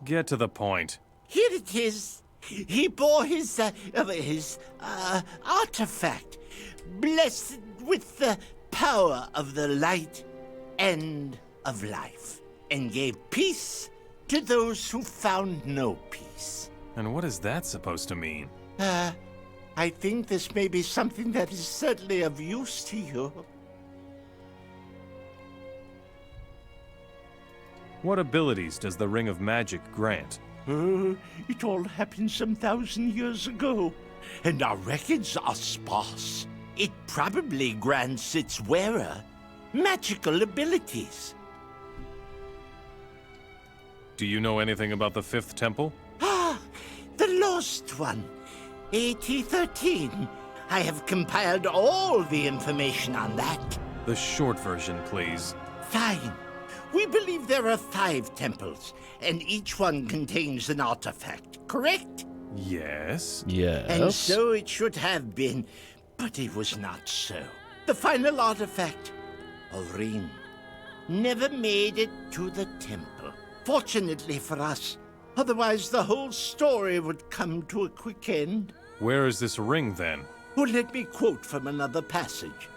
Get to the point.
Here it is. He bore his artifact, blessed with the power of the light and of life, and gave peace to those who found no peace.
And what is that supposed to mean?
I think this may be something that is certainly of use to you.
What abilities does the Ring of Magic grant?
It all happened some 1,000 years ago, and our records are sparse. It probably grants its wearer magical abilities.
Do you know anything about the Fifth Temple?
Ah, the lost one. AT-13. I have compiled all the information on that.
The short version, please.
Fine. We believe there are 5 temples, and each one contains an artifact, correct?
Yes.
Yes.
And so it should have been, but it was not so. The final artifact, a ring, never made it to the temple. Fortunately for us, otherwise the whole story would come to a quick end.
Where is this ring, then?
Well, let me quote from another passage.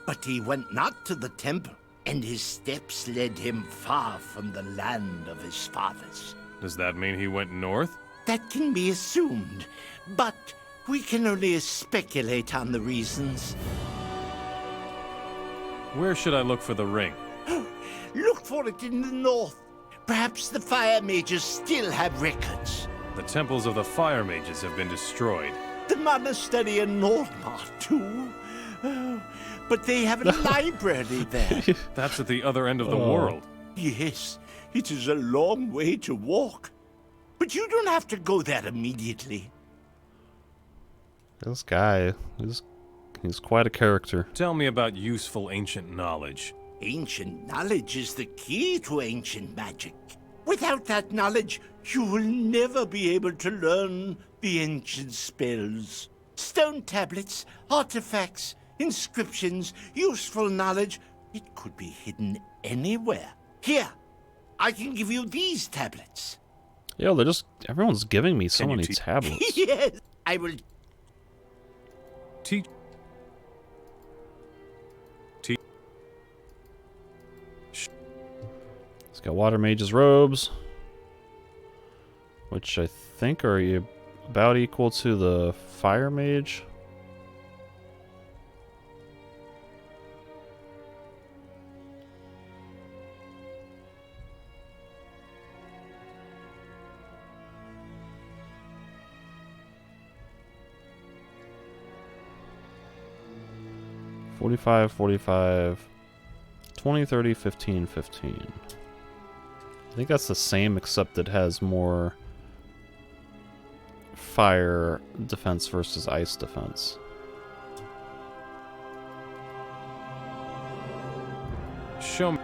But he went not to the temple, and his steps led him far from the land of his fathers.
Does that mean he went north?
That can be assumed, but we can only speculate on the reasons.
Where should I look for the ring?
Look for it in the north. Perhaps the fire mages still have records.
The temples of the fire mages have been destroyed.
The monastery in Nordmar, too. Oh, but they have a library there.
That's at the other end of the world.
Yes, it is a long way to walk. But you don't have to go there immediately.
This guy is He's quite a character.
Tell me about useful ancient knowledge.
Ancient knowledge is the key to ancient magic. Without that knowledge, you will never be able to learn the ancient spells. Stone tablets, artifacts, inscriptions, useful knowledge. It could be hidden anywhere. Here, I can give you these tablets.
Yo, they're just... Everyone's giving me so
Can you
many
teach-
tablets.
Yes, I will.
Teach.
He's got Water Mage's robes, which I think are about equal to the Fire Mage. $45, $45, $20, $30, $15, $15. I think that's the same, except it has more fire defense versus ice defense.
Show me.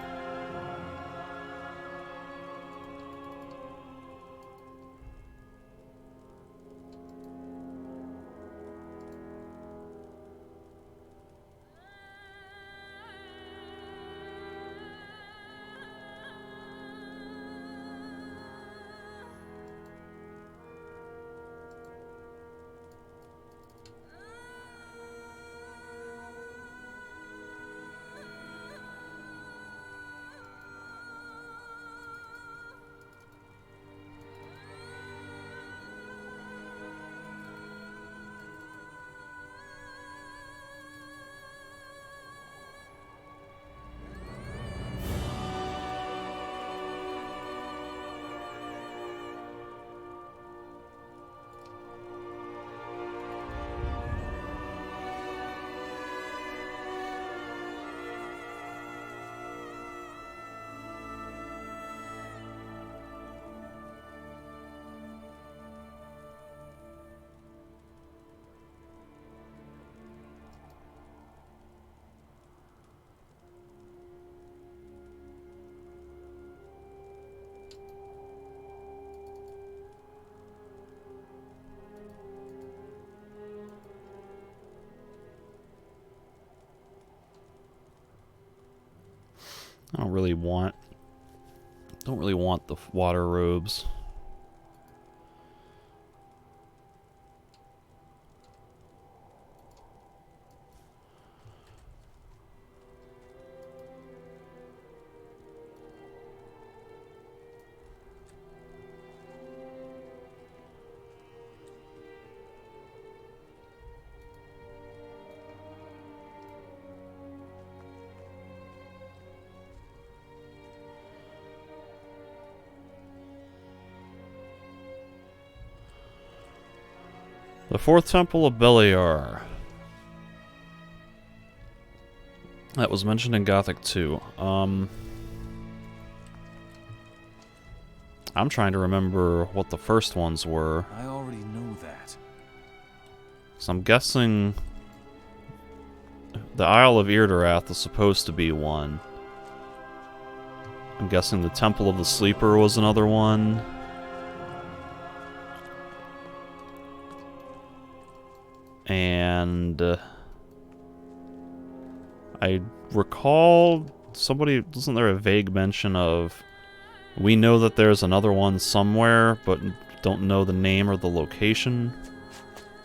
I don't really want the water robes. The Fourth Temple of Beliar. That was mentioned in Gothic 2. I'm trying to remember what the first ones were.
I already know that.
So I'm guessing the Isle of Irdorath is supposed to be one. I'm guessing the Temple of the Sleeper was another one. And I recall wasn't there a vague mention of, we know that there's another one somewhere, but don't know the name or the location?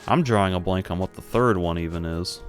I'm drawing a blank on what the third one even is.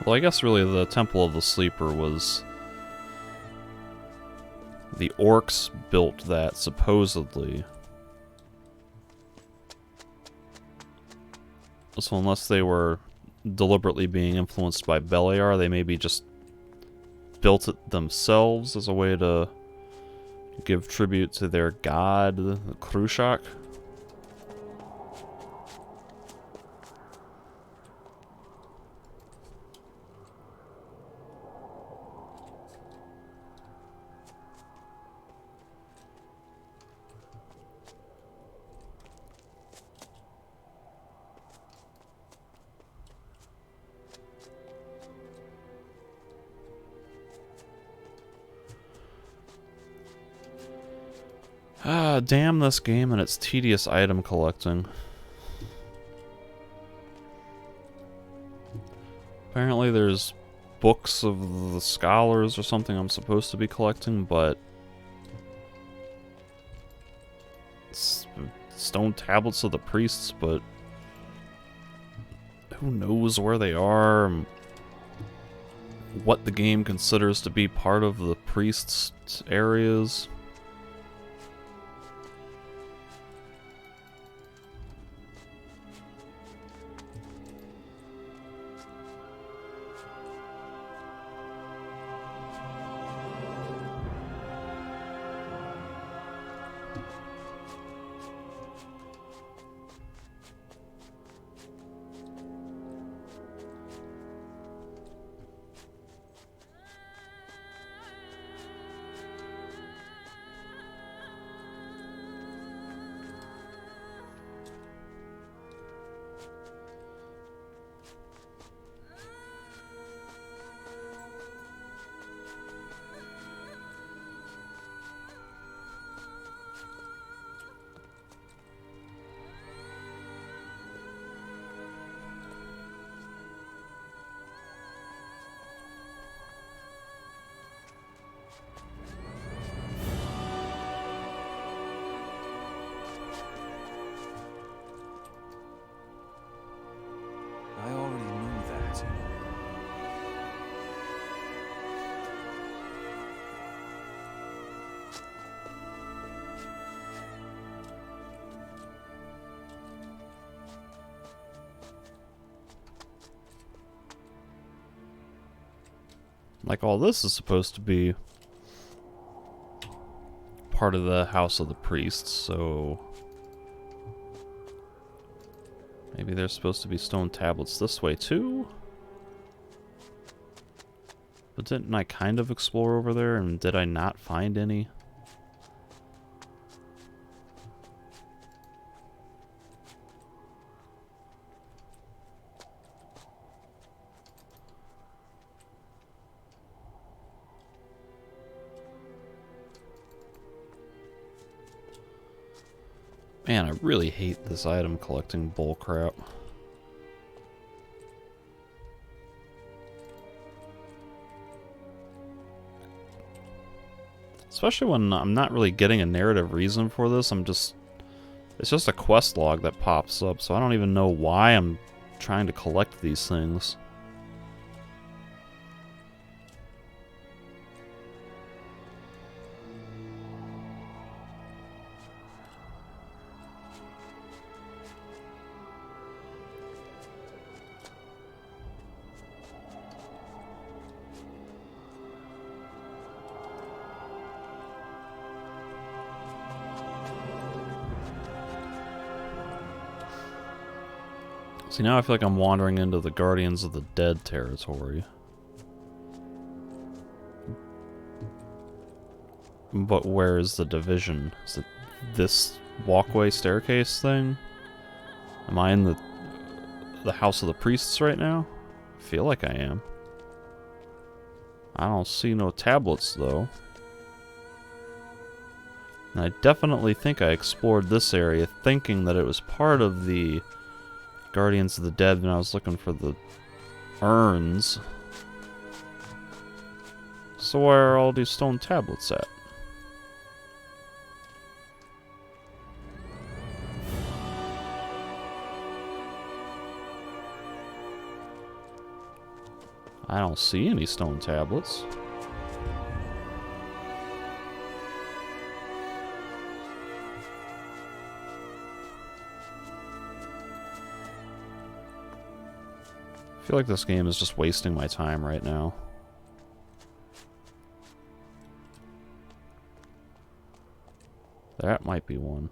Well, I guess really the Temple of the Sleeper was... The orcs built that, supposedly. So unless they were deliberately being influenced by Beliar, they maybe just built it themselves as a way to give tribute to their god, the Krushak. Ah, damn this game and its tedious item collecting. Apparently there's books of the scholars or something I'm supposed to be collecting, but stone tablets of the priests, but who knows where they are, and what the game considers to be part of the priests' areas.
I already knew that.
Like, all this is supposed to be part of the House of the Priests, so maybe there's supposed to be stone tablets this way too? But didn't I kind of explore over there, and did I not find any? Man, I really hate this item collecting bullcrap. Especially when I'm not really getting a narrative reason for this, it's just a quest log that pops up, so I don't even know why I'm trying to collect these things. See, now I feel like I'm wandering into the Guardians of the Dead territory. But where is the division? Is it this walkway staircase thing? Am I in the House of the Priests right now? I feel like I am. I don't see no tablets, though. And I definitely think I explored this area thinking that it was part of the Guardians of the Dead when I was looking for the urns. So where are all these stone tablets at? I don't see any stone tablets. I feel like this game is just wasting my time right now. That might be one.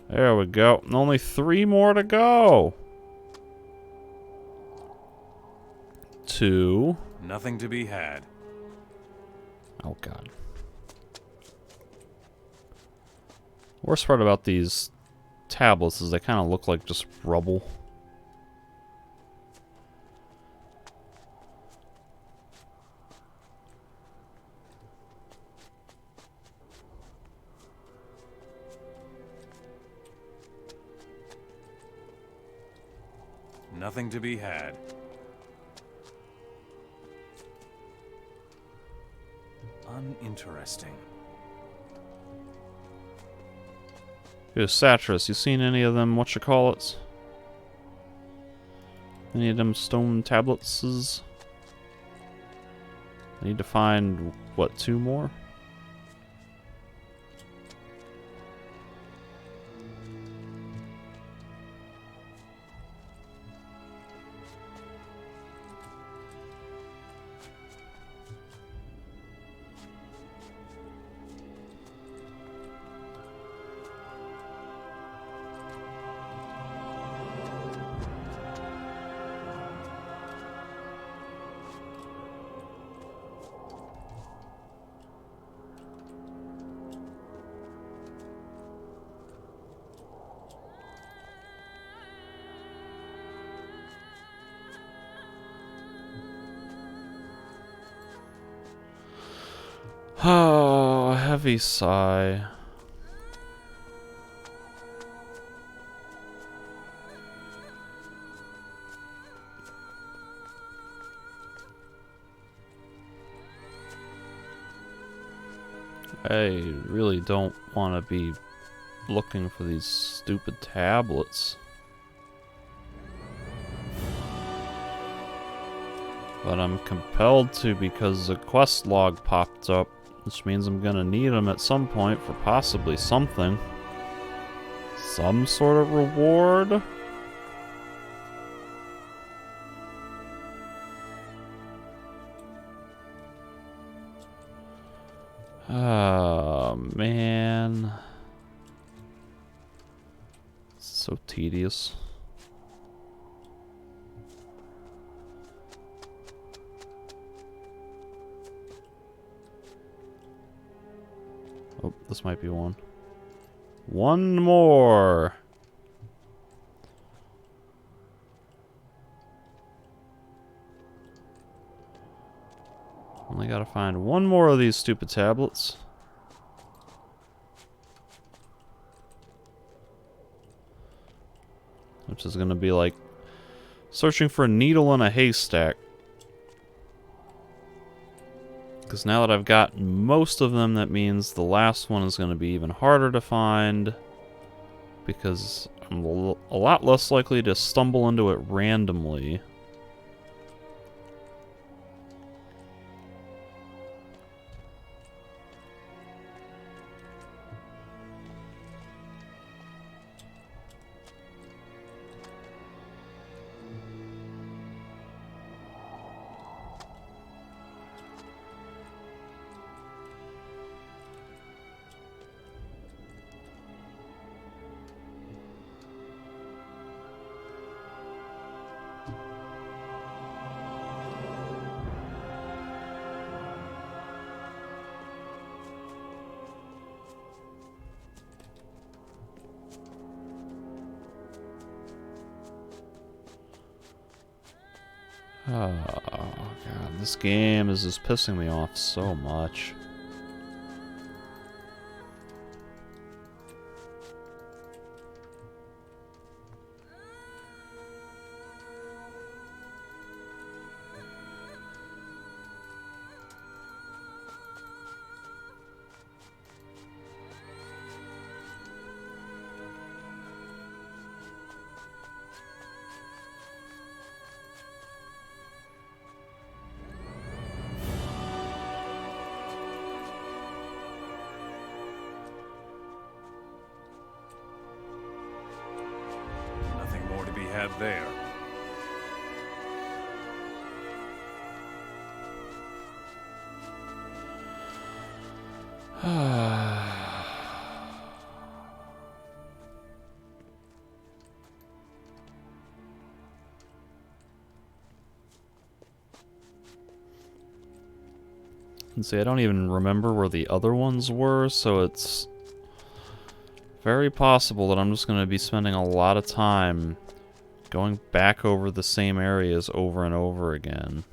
There we go. Only 3 more to go. 2.
Nothing to be had.
Oh, God. Worst part about these tablets is they kind of look like just rubble.
Nothing to be had. Uninteresting.
Yo, Satras, you seen any of them whatchamacallits? Any of them stone tablets? I need to find, what, 2 more? Oh, a heavy sigh. I really don't want to be looking for these stupid tablets. But I'm compelled to because a quest log popped up, which means I'm gonna need them at some point for possibly something. Some sort of reward? Oh, man. So tedious. Oh, this might be one. One more! Only gotta find one more of these stupid tablets. Which is gonna be like searching for a needle in a haystack. Because now that I've got most of them, that means the last one is gonna be even harder to find. Because I'm a lot less likely to stumble into it randomly. Oh, God, this game is just pissing me off so much.
Nothing more to be had there.
And see, I don't even remember where the other ones were, so it's very possible that I'm just going to be spending a lot of time going back over the same areas over and over again.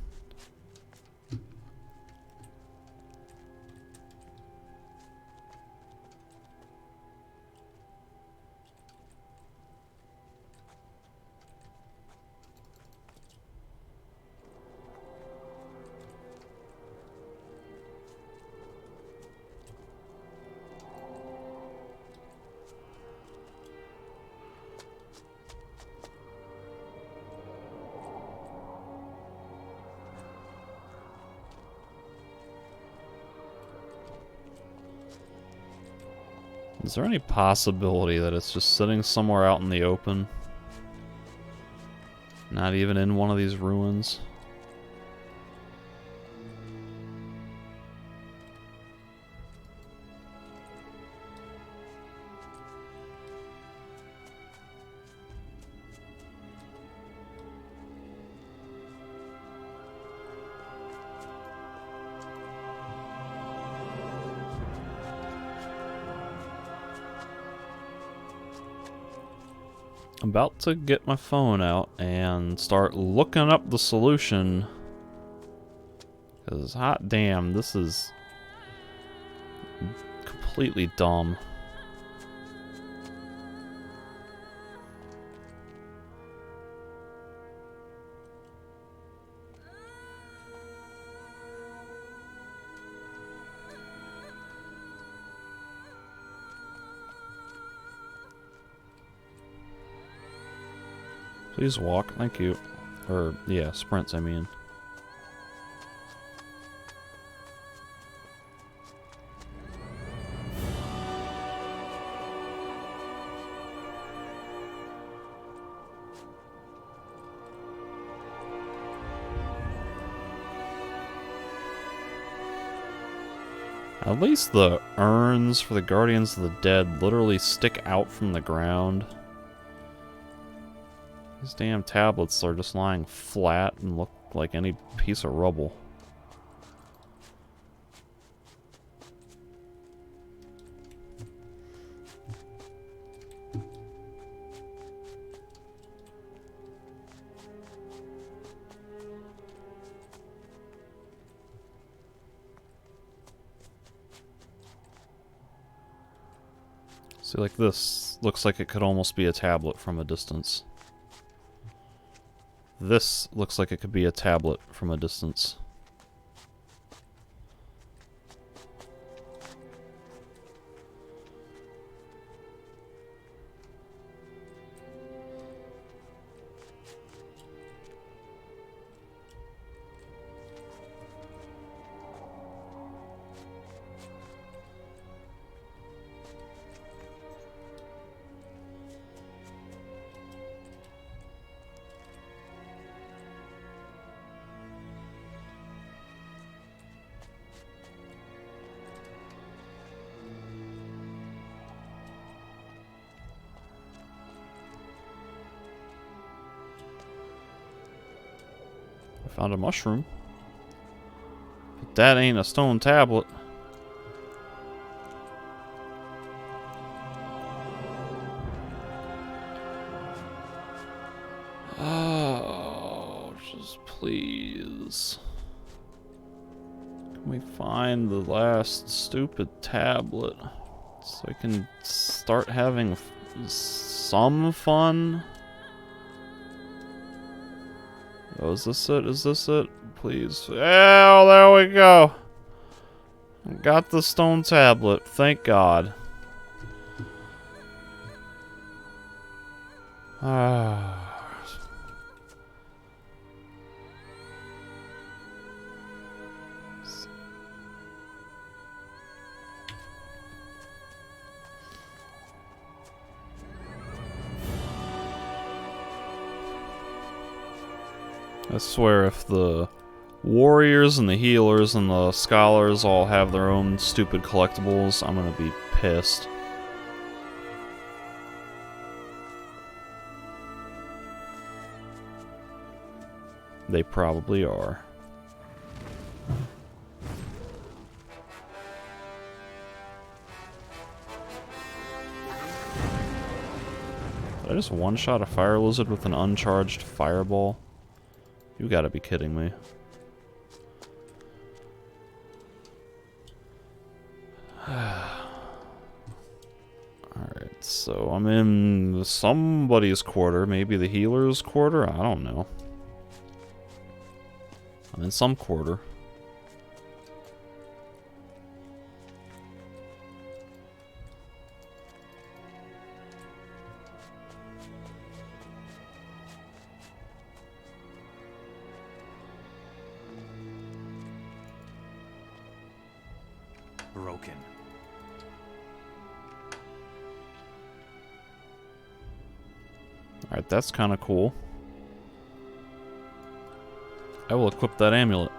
Is there any possibility that it's just sitting somewhere out in the open? Not even in one of these ruins? I'm about to get my phone out and start looking up the solution. Because hot damn, this is completely dumb. Please walk, thank you. Or, yeah, sprints, I mean. At least the urns for the Guardians of the Dead literally stick out from the ground. These damn tablets are just lying flat and look like any piece of rubble. See, like this looks like it could almost be a tablet from a distance. This looks like it could be a tablet from a distance. Found a mushroom. But that ain't a stone tablet. Oh, just please. Can we find the last stupid tablet so I can start having some fun? Oh, is this it? Is this it? Please. Oh, there we go. Got the stone tablet. Thank God. Ah. I swear if the warriors and the healers and the scholars all have their own stupid collectibles, I'm gonna be pissed. They probably are. Did I just one-shot a fire lizard with an uncharged fireball? You gotta be kidding me. Alright, so I'm in somebody's quarter, maybe the healer's quarter? I don't know. I'm in some quarter.
Broken.
Alright, that's kind of cool. I will equip that amulet.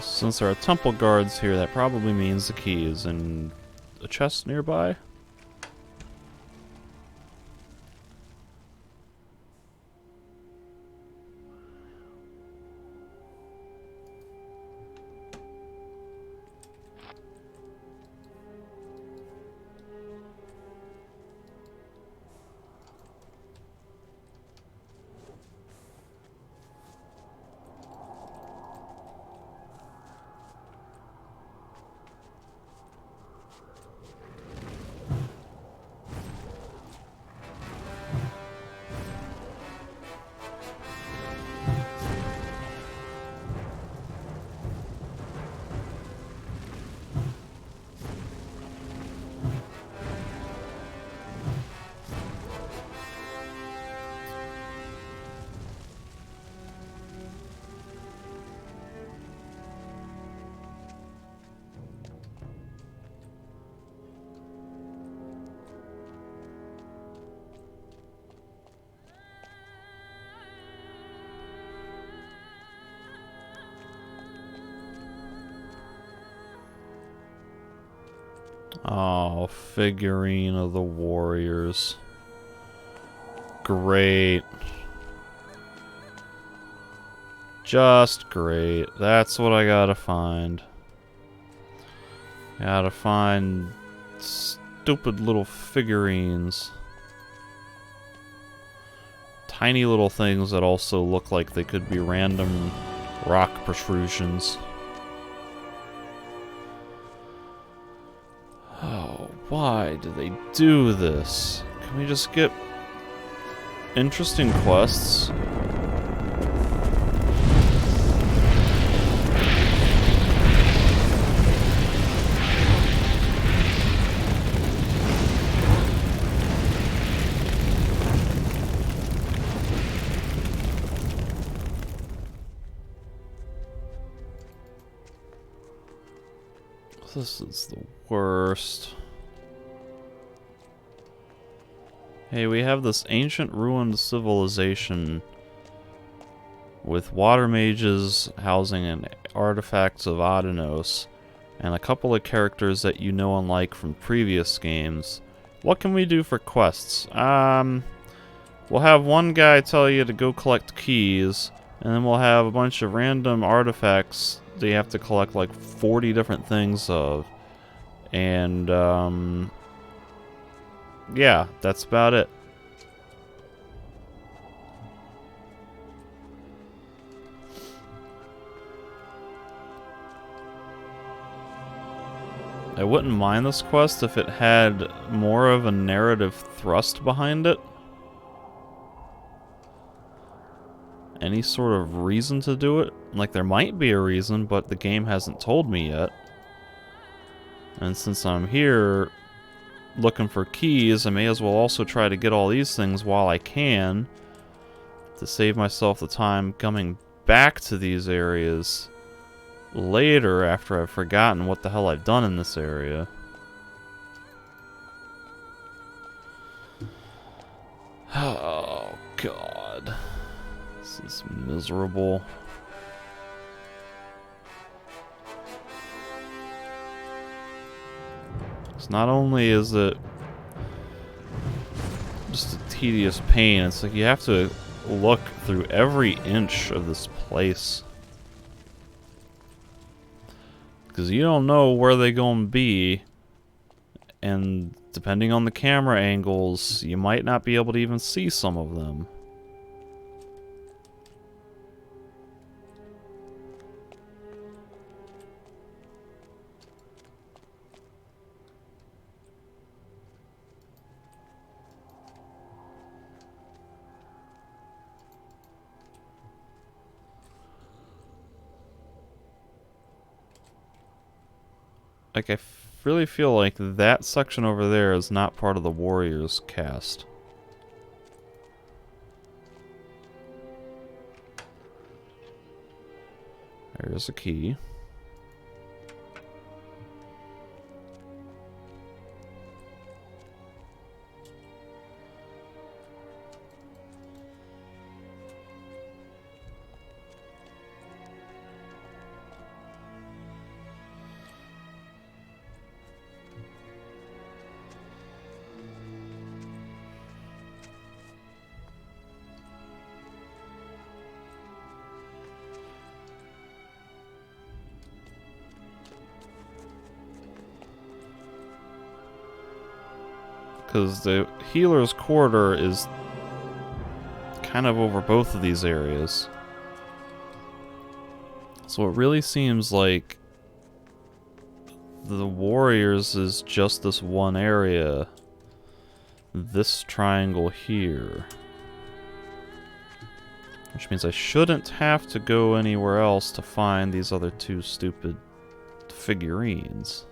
Since there are temple guards here, that probably means the key is in a chest nearby. Oh, figurine of the warriors. Great. Just great. That's what I gotta find. Gotta find stupid little figurines. Tiny little things that also look like they could be random rock protrusions. Oh, why do they do this? Can we just get interesting quests? This is the worst. Hey, we have this ancient ruined civilization with water mages housing and artifacts of Adenos, and a couple of characters that you know and like from previous games. What can we do for quests? We'll have one guy tell you to go collect keys, and then we'll have a bunch of random artifacts that you have to collect like 40 different things of. And, yeah, that's about it. wouldn't mind this quest if it had more of a narrative thrust behind it. Any sort of reason to do it. Like, there might be a reason, but the game hasn't told me yet. And since I'm here looking for keys, I may as well also try to get all these things while I can, to save myself the time coming back to these areas later after I've forgotten what the hell I've done in this area. Oh, God. This is miserable. Because not only is it just a tedious pain, it's like you have to look through every inch of this place. Because you don't know where they're going to be. And depending on the camera angles, you might not be able to even see some of them. Like, I really feel like that section over there is not part of the Warriors cast. There's a key. Because the healer's quarter is kind of over both of these areas. So it really seems like the Warriors is just this one area. This triangle here. Which means I shouldn't have to go anywhere else to find these other two stupid figurines.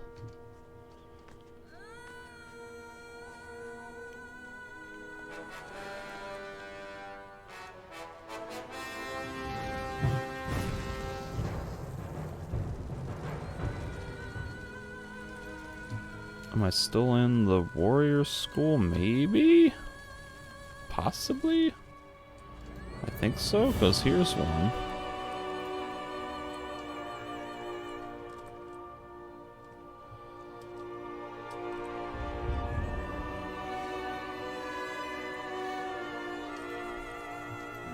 Am I still in the warrior school? Maybe? Possibly? I think so, because here's one.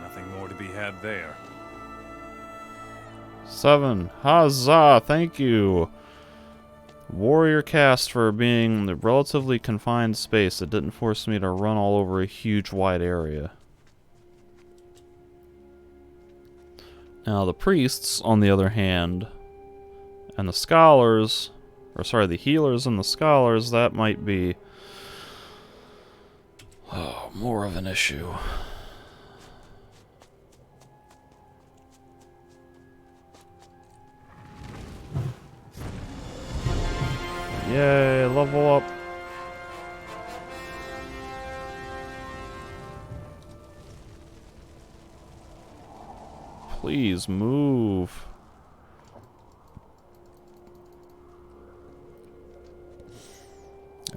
Nothing more to be had there.
7. Huzzah! Thank you! Warrior cast for being in the relatively confined space that didn't force me to run all over a huge wide area. Now the priests, on the other hand, and the scholars, or sorry, the healers and the scholars, that might be more of an issue. Yay, level up. Please move.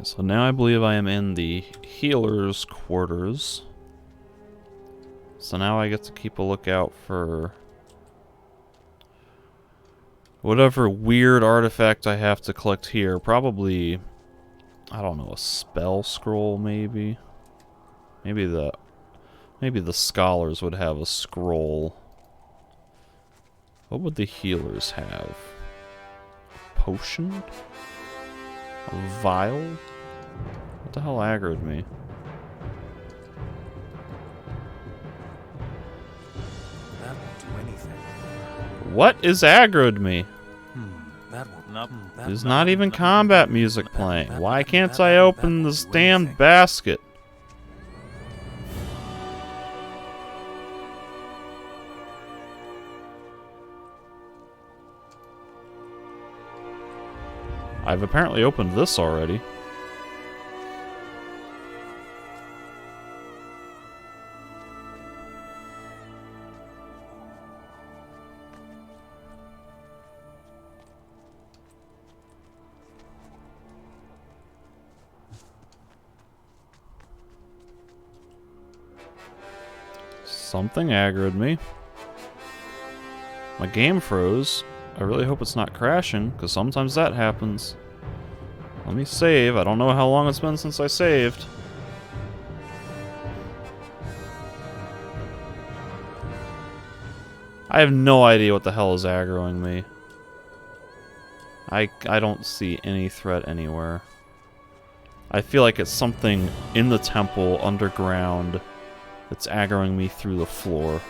So now I believe I am in the healer's quarters. So now I get to keep a lookout for whatever weird artifact I have to collect here. Probably, I don't know, a spell scroll maybe? Maybe the scholars would have a scroll. What would the healers have? A potion? A vial? What the hell aggroed me?
That won't do anything.
What is aggroed me?
That won't
There's not even combat music playing. Why can't I open this damn basket? I've apparently opened this already. Something aggroed me. My game froze. I really hope it's not crashing, because sometimes that happens. Let me save. I don't know how long it's been since I saved. I have no idea what the hell is aggroing me. I don't see any threat anywhere. I feel like it's something in the temple, underground, that's aggroing me through the floor.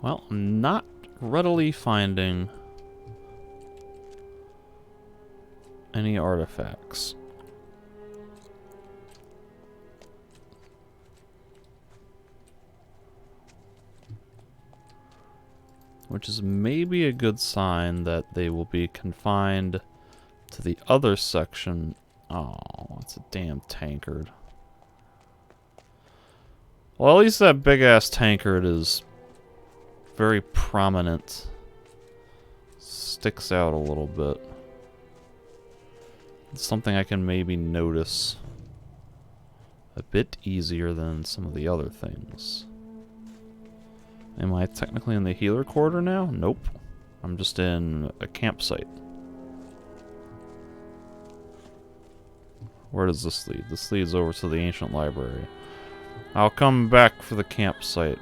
Well, I'm not readily finding any artifacts. Which is maybe a good sign that they will be confined to the other section. Oh, it's a damn tankard. Well, at least that big-ass tankard is very prominent. Sticks out a little bit. It's something I can maybe notice a bit easier than some of the other things. Am I technically in the healer quarter now? Nope. I'm just in a campsite. Where does this lead? This leads over to the ancient library. I'll come back for the campsite.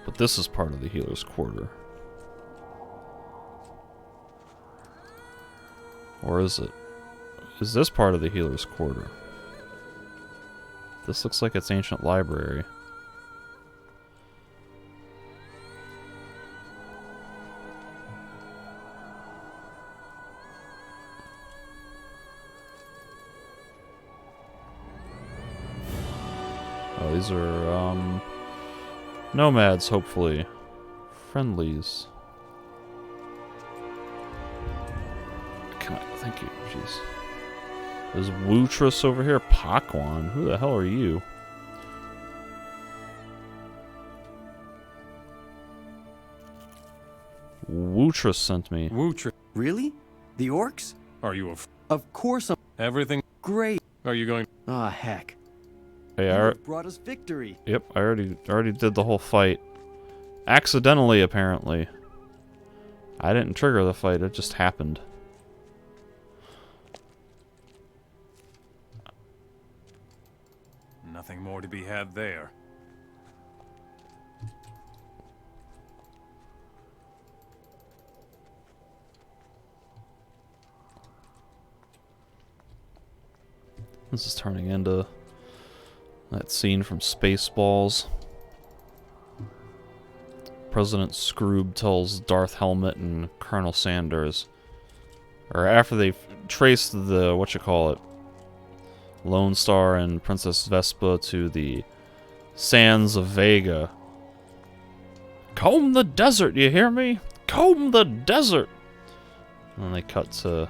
But this is part of the healer's quarter. Or is it? Is this part of the healer's quarter? This looks like it's ancient library. Oh, these are, nomads, hopefully. Friendlies. Thank you, jeez. There's Wutris over here. Pakwan, who the hell are you? Wutris sent me.
Wutris.
Really? The orcs?
Are you
Of course I'm...
Everything
Great.
Are you going?
Ah, heck.
Hey,
You brought us victory.
Yep, I already did the whole fight. Accidentally, apparently. I didn't trigger the fight, it just happened.
Nothing more to be had there.
This is turning into that scene from Spaceballs. President Scroob tells Darth Helmet and Colonel Sanders, or after they've traced the, Lone Star and Princess Vespa to the sands of Vega. Comb the desert, you hear me? Comb the desert! And then they cut to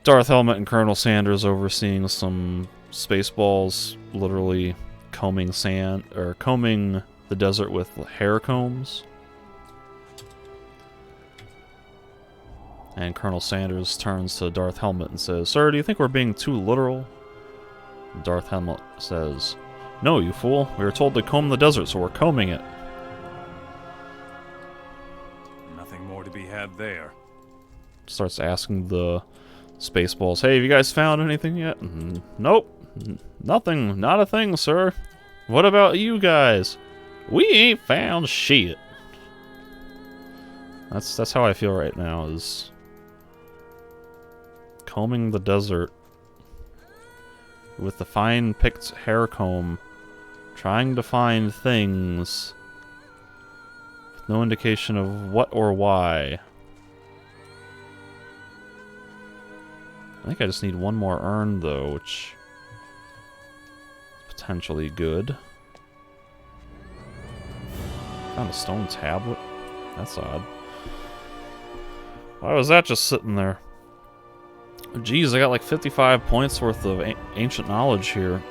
Darth Helmet and Colonel Sanders overseeing some Spaceballs literally combing the desert with hair combs. And Colonel Sanders turns to Darth Helmet and says, "Sir, do you think we're being too literal?" Darth Helmet says, "No, you fool. We were told to comb the desert, so we're combing it."
Nothing more to be had there.
Starts asking the Spaceballs, "Hey, have you guys found anything yet?" "Nope. Nothing. Not a thing, sir. What about you guys?" "We ain't found shit." That's how I feel right now, is combing the desert with the fine-picked hair comb, trying to find things with no indication of what or why. I think I just need one more urn, though, which is potentially good. Found a stone tablet? That's odd. Why was that just sitting there? Jeez, I got like 55 points worth of ancient knowledge here.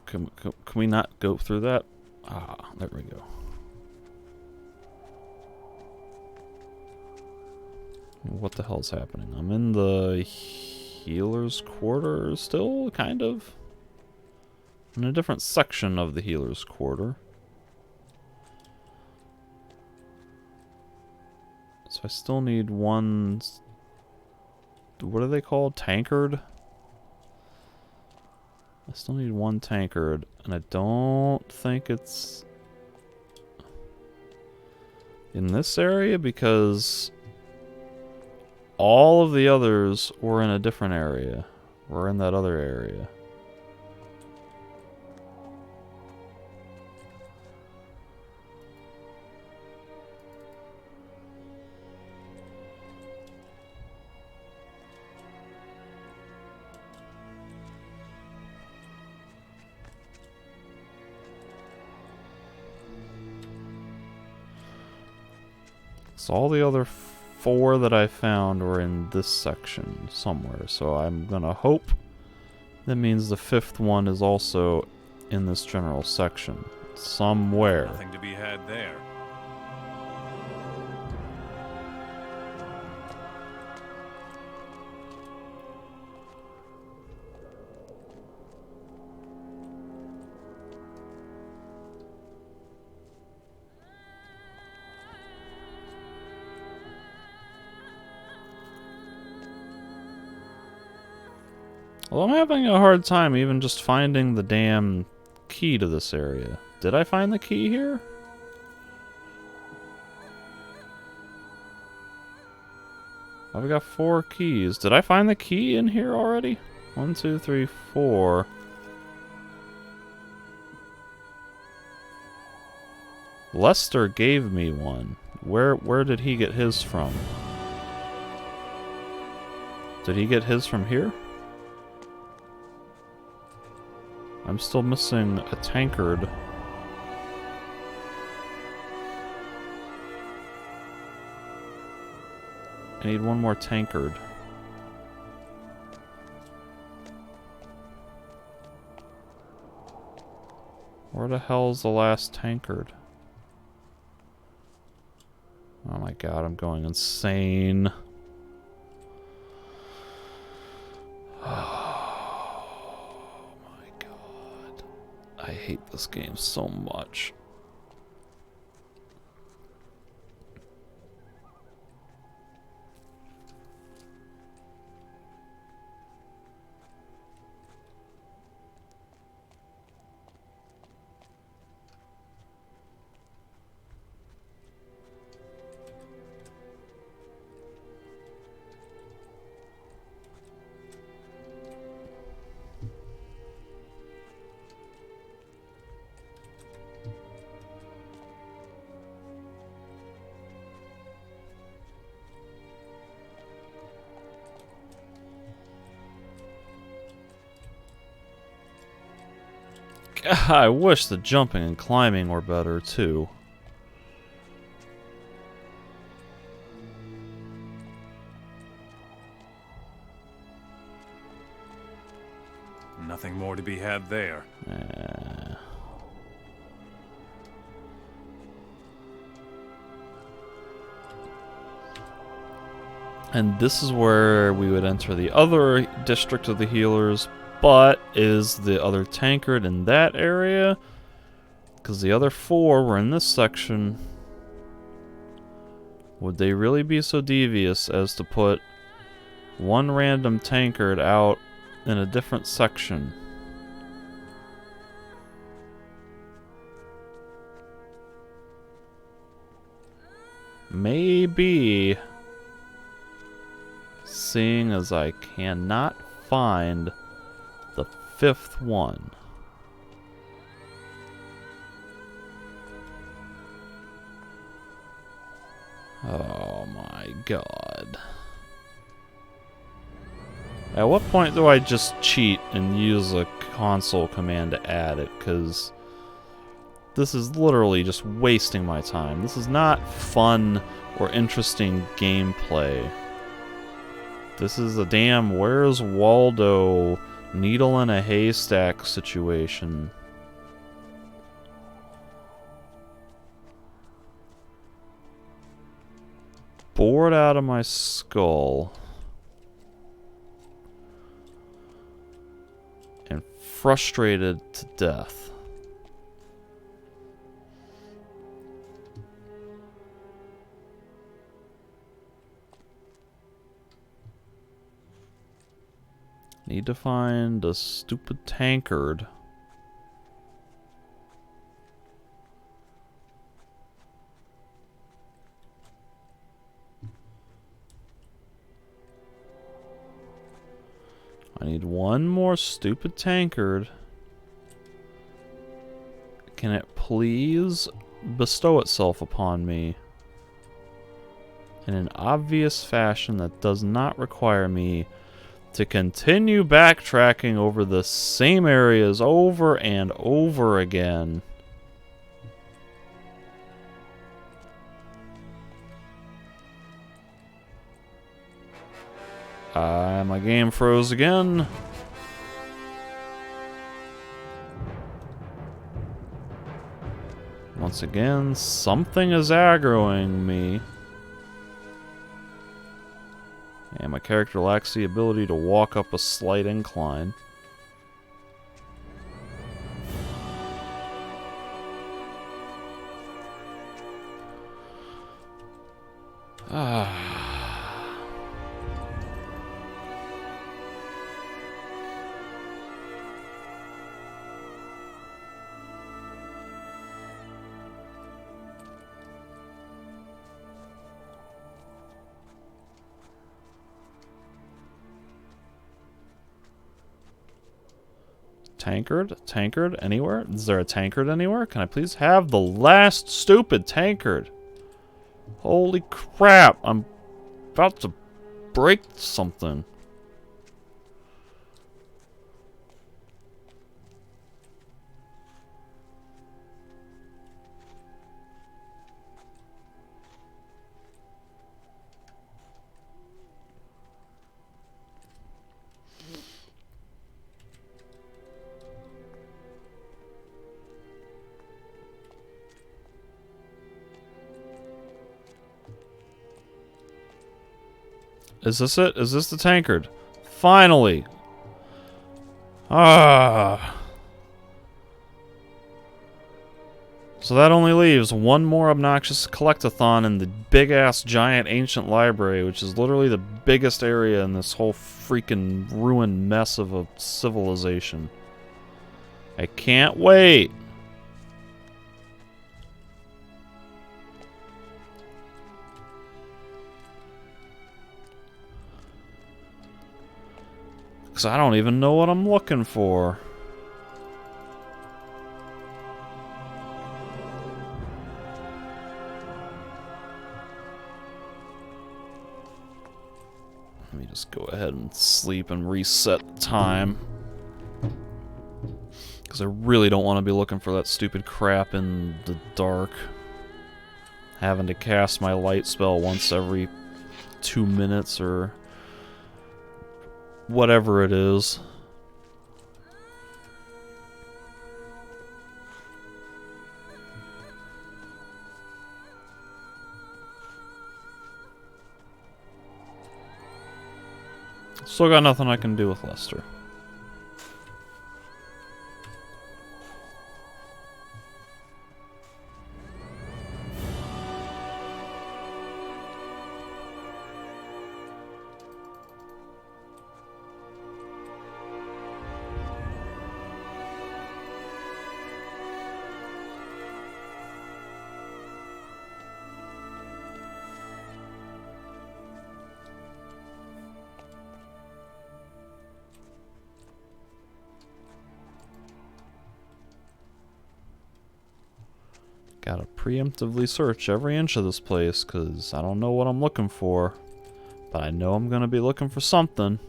Can we not go through that? Ah, there we go. What the hell's happening? I'm in the healer's quarter still, kind of. In a different section of the healer's quarter. So I still need one... What are they called? Tankard? I still need one tankard, and I don't think it's in this area because all of the others were in a different area. We're in that other area. So all the other 4 that I found were in this section somewhere. So I'm gonna hope that means the 5th one is also in this general section somewhere.
Nothing to be had there.
Well, I'm having a hard time even just finding the damn key to this area. Did I find the key here? I've got 4 keys. Did I find the key in here already? 1, 2, 3, 4. Lester gave me one. Where did he get his from? Did he get his from here? I'm still missing a tankard. I need one more tankard. Where the hell's the last tankard? Oh my god, I'm going insane. I hate this game so much. I wish the jumping and climbing were better, too.
had there.
And this is where we would enter the other district of the healers, but is the other tankard in that area? Because the other 4 were in this section. Would they really be so devious as to put one random tankard out in a different section? Maybe. Seeing as I cannot find the 5th one. Oh my god. At what point do I just cheat and use a console command to add it? Because this is literally just wasting my time. This is not fun or interesting gameplay. This is a damn Where's Waldo needle in a haystack situation. Bored out of my skull. And frustrated to death. Need to find a stupid tankard. I need one more stupid tankard. Can it please bestow itself upon me in an obvious fashion that does not require me to continue backtracking over the same areas over and over again? My game froze again. Once again, something is aggroing me. And my character lacks the ability to walk up a slight incline. Tankard? Tankard? Anywhere? Is there a tankard anywhere? Can I please have the last stupid tankard? Holy crap, I'm about to break something. Is this it? Is this the tankard? Finally! Ah! So that only leaves one more obnoxious collectathon in the big-ass giant ancient library, which is literally the biggest area in this whole freaking ruined mess of a civilization. I can't wait! Because I don't even know what I'm looking for. Let me just go ahead and sleep and reset the time. Because I really don't want to be looking for that stupid crap in the dark. Having to cast my light spell once every 2 minutes or whatever it is. Still got nothing I can do with Lester. Gotta preemptively search every inch of this place, because I don't know what I'm looking for. But I know I'm gonna be looking for something.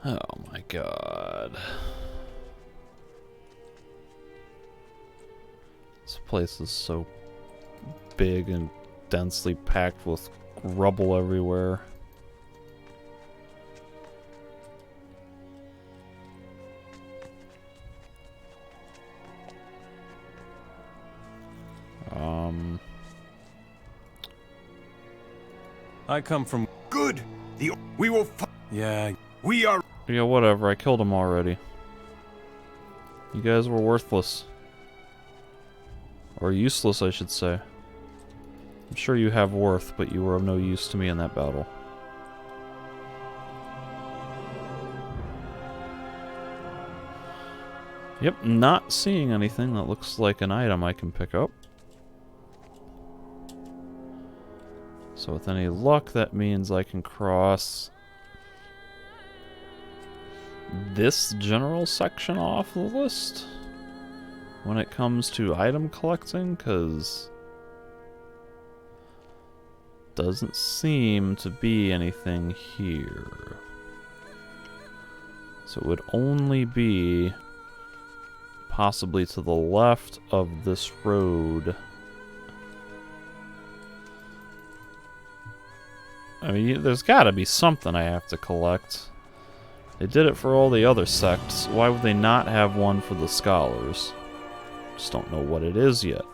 Oh my god. This place is so big and densely packed with rubble everywhere.
I come from...
Good! We will
Yeah,
we are...
Yeah, whatever. I killed him already. You guys were worthless. Or useless, I should say. I'm sure you have worth, but you were of no use to me in that battle. Yep, not seeing anything that looks like an item I can pick up. So with any luck, that means I can cross this general section off the list when it comes to item collecting, because doesn't seem to be anything here. So it would only be possibly to the left of this road. I mean, there's gotta be something I have to collect. They did it for all the other sects. Why would they not have one for the scholars? Just don't know what it is yet.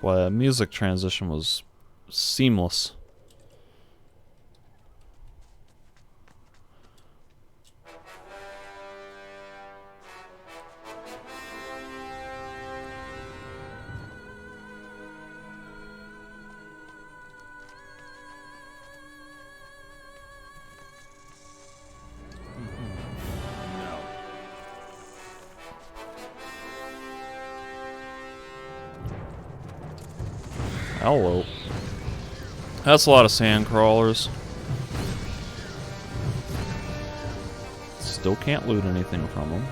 Well, the music transition was seamless. Hello. That's a lot of sand crawlers. Still can't loot anything from them.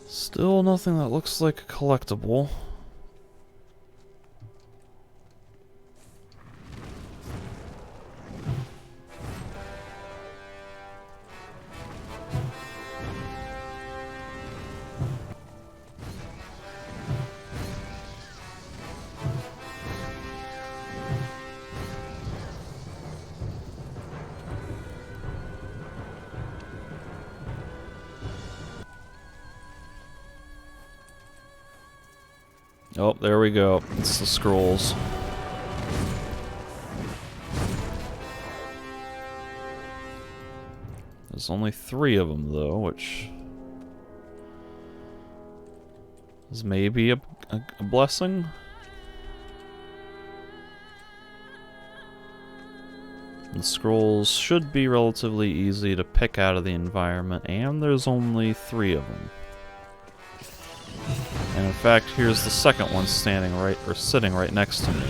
Still nothing that looks like a collectible. Oh, there we go. It's the scrolls. There's only 3 of them, though, which is maybe a blessing. The scrolls should be relatively easy to pick out of the environment, and there's only 3 of them. And in fact, here's the second one standing right, or sitting right next to me.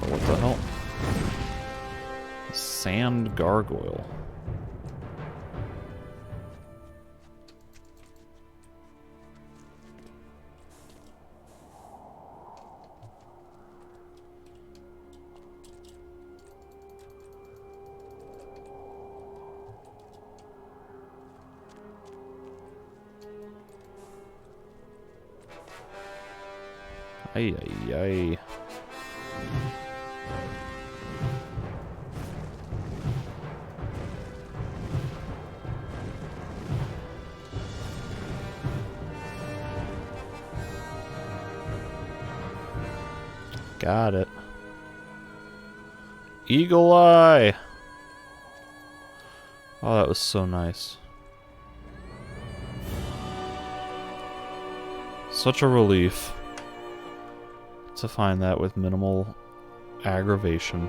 Oh, what the hell? Sand gargoyle. Ay, ay, ay. Got it. Eagle Eye! Oh, that was so nice. Such a relief to find that with minimal aggravation.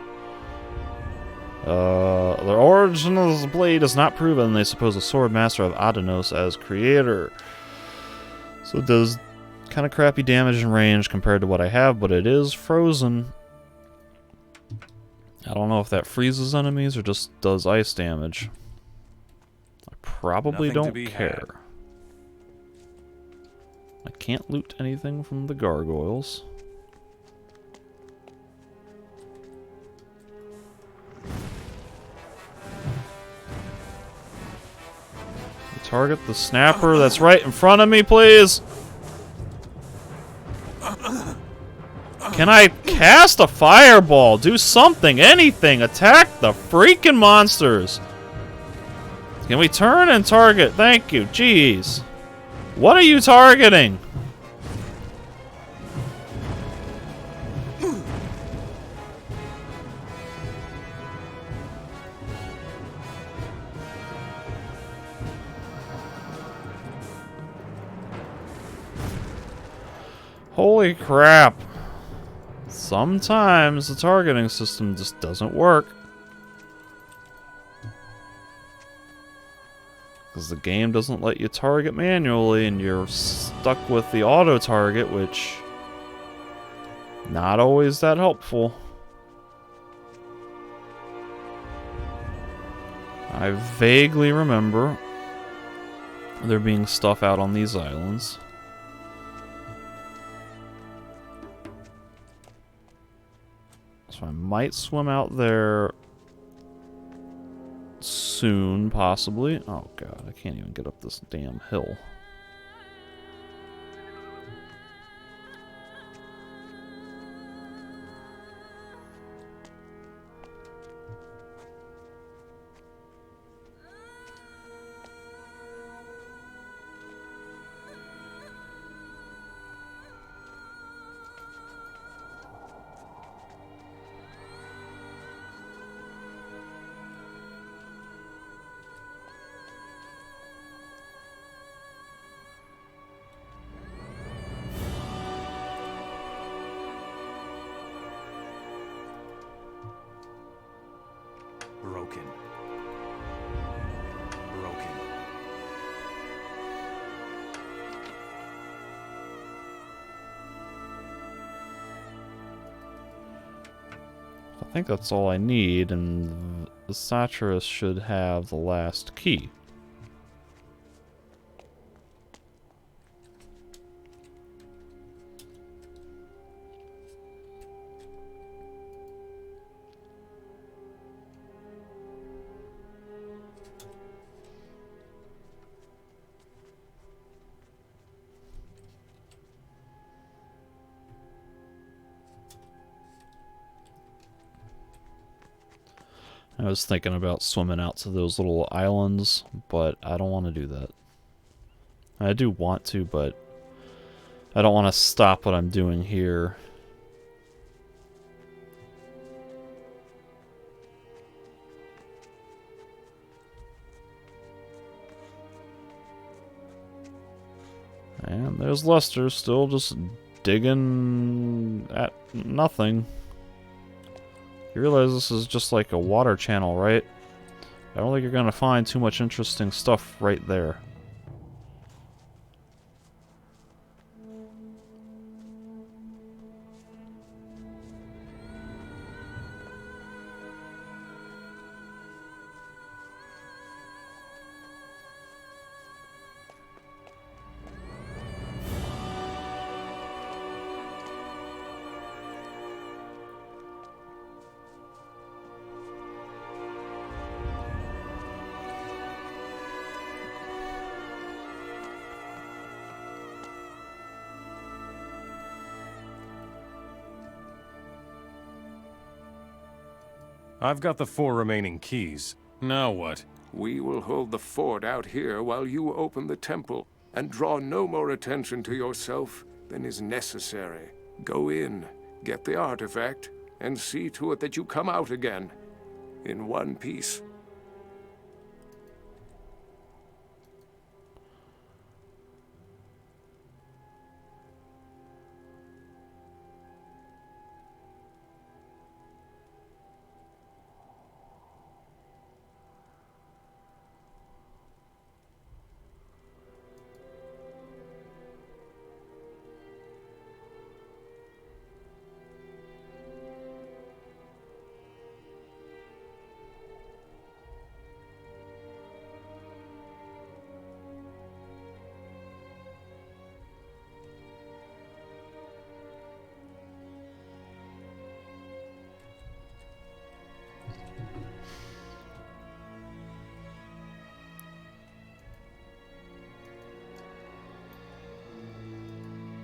The origin of this blade is not proven. They suppose a sword master of Adenos as creator. So it does kind of crappy damage and range compared to what I have, but it is frozen. I don't know if that freezes enemies or just does ice damage. I probably don't care. I can't loot anything from the gargoyles. Target the snapper that's right in front of me, please. Can I cast a fireball? Do something, anything. Attack the freaking monsters. Can we turn and target? Thank you. Jeez. What are you targeting? Holy crap. Sometimes the targeting system just doesn't work. Because the game doesn't let you target manually and you're stuck with the auto target, which not always that helpful. I vaguely remember there being stuff out on these islands. So I might swim out there soon, possibly. Oh god, I can't even get up this damn hill.
Broken. Broken.
I think that's all I need, and the Satirus should have the last key. I was thinking about swimming out to those little islands, but I don't want to do that. I do want to, but I don't want to stop what I'm doing here. And there's Lester still just digging at nothing. You realize this is just like a water channel, right? I don't think you're gonna find too much interesting stuff right there.
I've got the 4 remaining keys. Now what?
We will hold the fort out here while you open the temple, and draw no more attention to yourself than is necessary. Go in, get the artifact, and see to it that you come out again in one piece.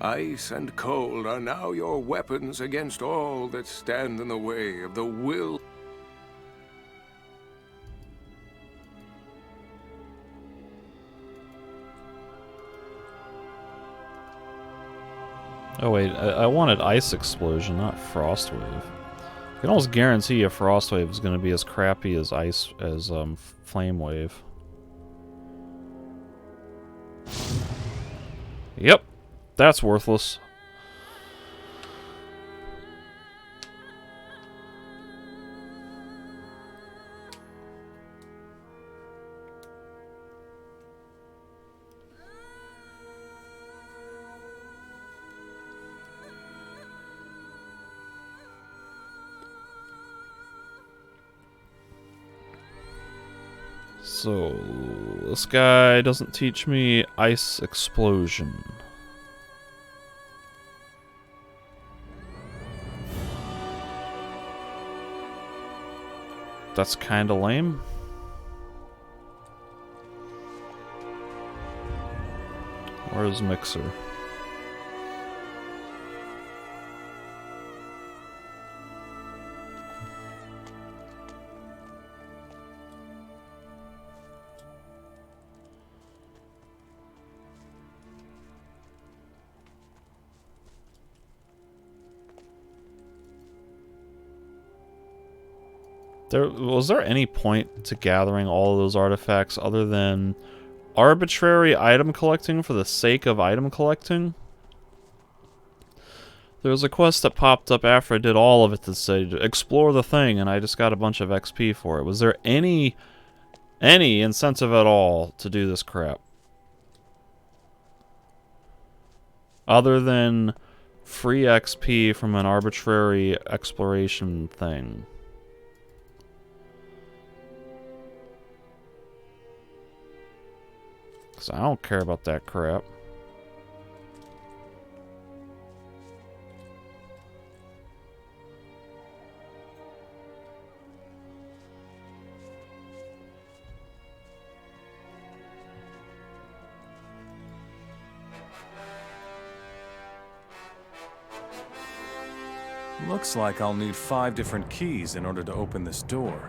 Ice and cold are now your weapons against all that stand in the way of the will.
Oh wait, I wanted Ice Explosion, not Frost Wave. I can almost guarantee a Frost Wave is going to be as crappy as Flame Wave. Yep, that's worthless. So, this guy doesn't teach me Ice Explosion. That's kinda lame. Where's Mixer? Was there any point to gathering all of those artifacts other than arbitrary item collecting for the sake of item collecting? There was a quest that popped up after I did all of it that said, explore the thing, and I just got a bunch of XP for it. Was there any incentive at all to do this crap? Other than free XP from an arbitrary exploration thing. Because I don't care about that crap.
Looks like I'll need 5 different keys in order to open this door.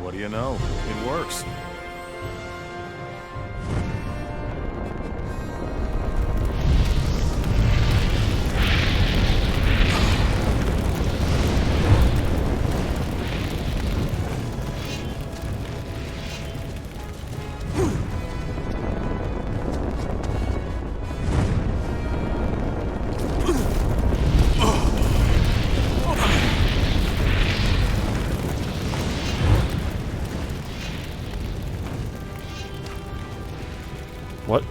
What do you know? It works.
What?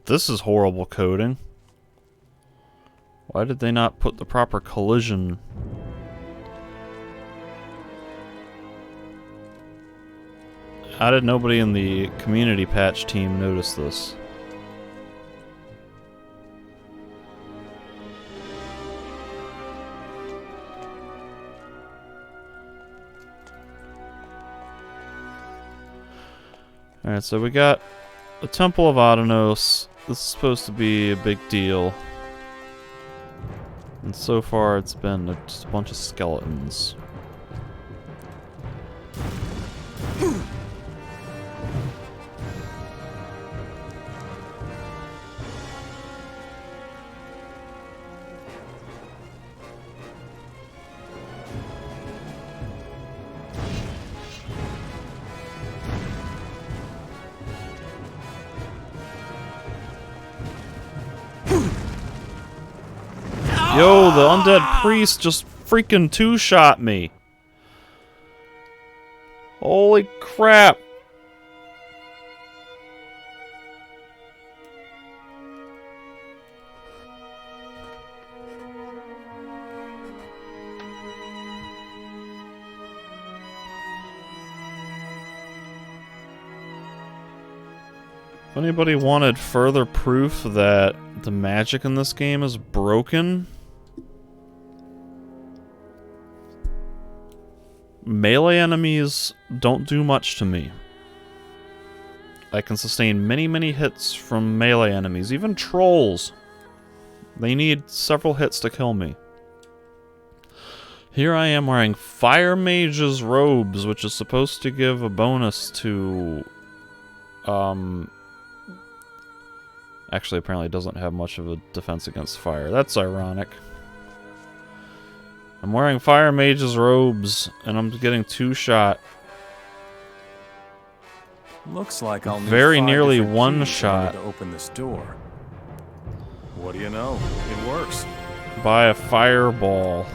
This is horrible coding. Why did they not put the proper collision? How did nobody in the community patch team notice this? Alright, so we got the Temple of Adonos. This is supposed to be a big deal. And so far it's been just a bunch of skeletons. Yo, the undead priest just freaking two-shot me. Holy crap. If anybody wanted further proof that the magic in this game is broken, melee enemies don't do much to me. I can sustain many, many hits from melee enemies, even trolls. They need several hits to kill me. Here I am wearing Fire Mage's robes, which is supposed to give a bonus to... Actually, apparently it doesn't have much of a defense against fire. That's ironic. I'm wearing Fire Mage's robes, and I'm getting two-shot.
Looks like I'll need
very
5
nearly
different
one
keys in order
shot
to open this door. What do you know? It works.
by a fireball.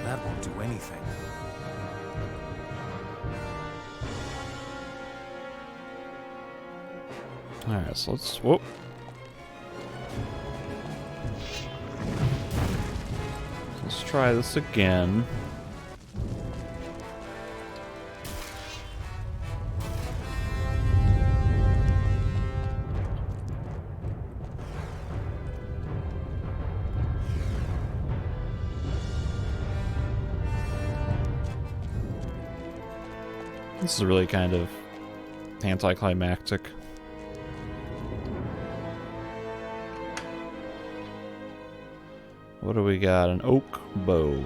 That won't do anything.
Alright, so let's... Whoop. Let's try this again. This is really kind of anticlimactic. What do we got? An oak bow.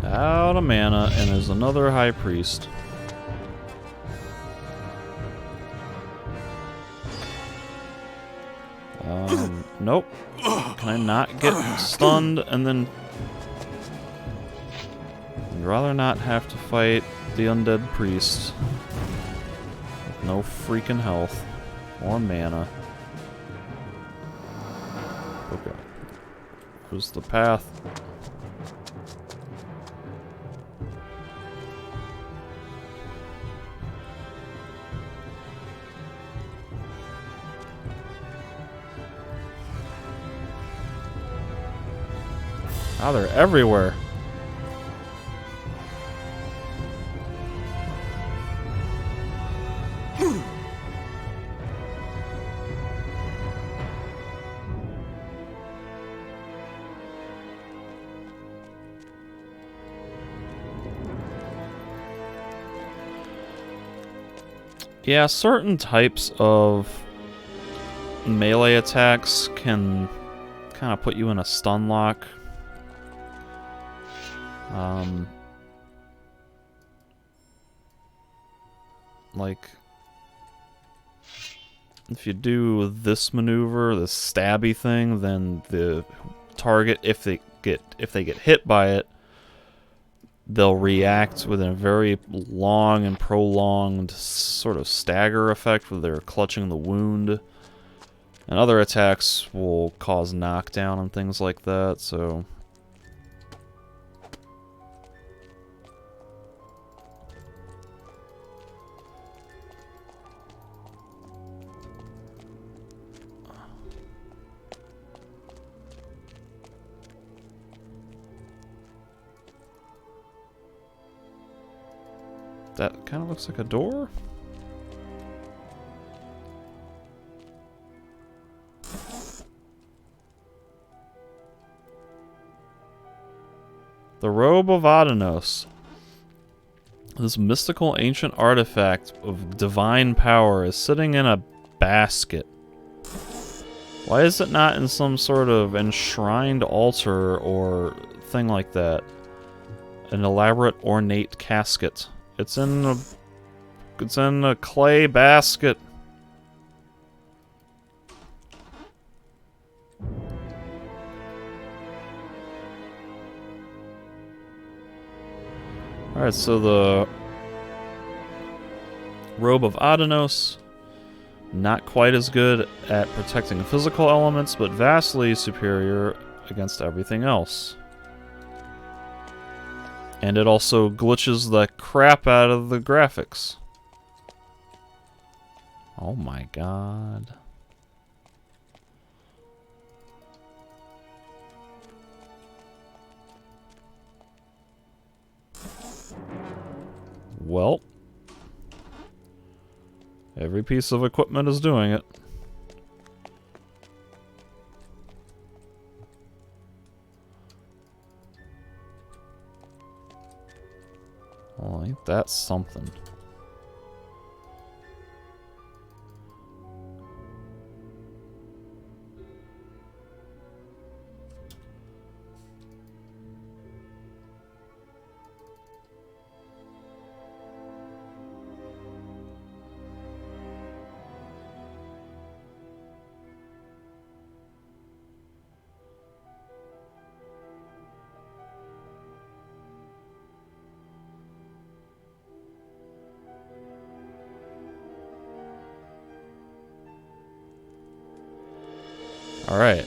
Out of mana, and there's another high priest. Nope. Can I not get stunned and then... I'd rather not have to fight the undead priest. With no freaking health. Or mana. Okay. Here's the path. Oh, they're everywhere. Yeah, certain types of melee attacks can kind of put you in a stun lock. Like, if you do this maneuver, the stabby thing, then the target, if they get hit by it, they'll react with a very long and prolonged sort of stagger effect where they're clutching the wound. And other attacks will cause knockdown and things like that, so... That kind of looks like a door. The Robe of Adenos. This mystical ancient artifact of divine power is sitting in a basket. Why is it not in some sort of enshrined altar or thing like that? An elaborate ornate casket. It's in a clay basket. Alright, so the Robe of Adenos, not quite as good at protecting physical elements, but vastly superior against everything else. And it also glitches the crap out of the graphics. Oh my god. Well, every piece of equipment is doing it. Well, ain't that something? Alright.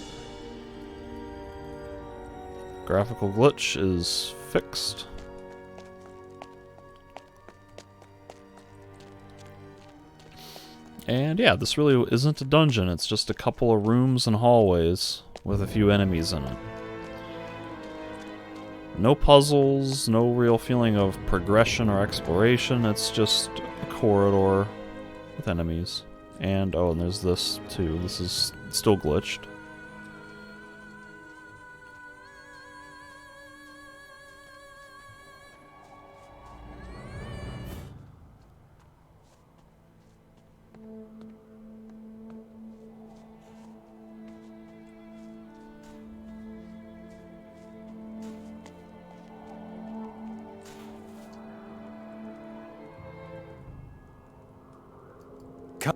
Graphical glitch is fixed. And yeah, this really isn't a dungeon, it's just a couple of rooms and hallways with a few enemies in it. No puzzles, no real feeling of progression or exploration, it's just a corridor with enemies. And, oh, and there's this too. This is still glitched.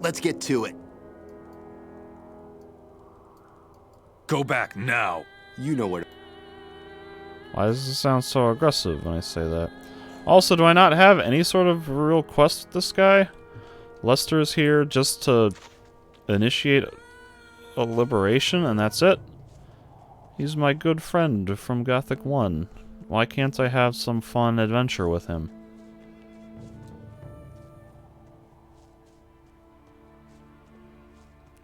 Let's get to it.
Go back now.
You know where.
Why does it sound so aggressive when I say that? Also, do I not have any sort of real quest with this guy? Lester's here just to initiate a liberation, and that's it? He's my good friend from Gothic 1. Why can't I have some fun adventure with him?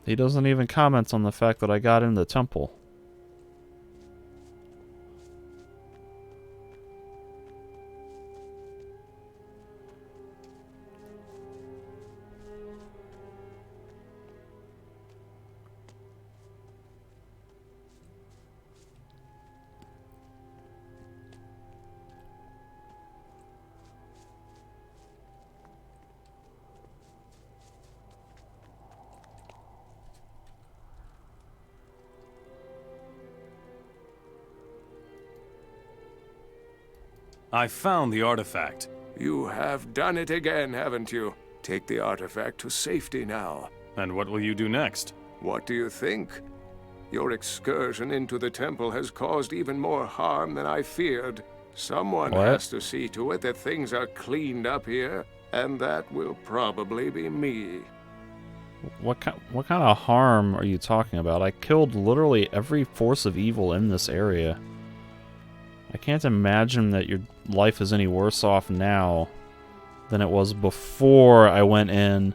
He doesn't even comment on the fact that I got in the temple.
I found the artifact.
You have done it again, haven't you? Take the artifact to safety now.
And what will you do next?
What do you think? Your excursion into the temple has caused even more harm than I feared. Someone has to see to it that things are cleaned up here, and that will probably be me.
What kind of harm are you talking about? I killed literally every force of evil in this area. I can't imagine that your life is any worse off now than it was before I went in,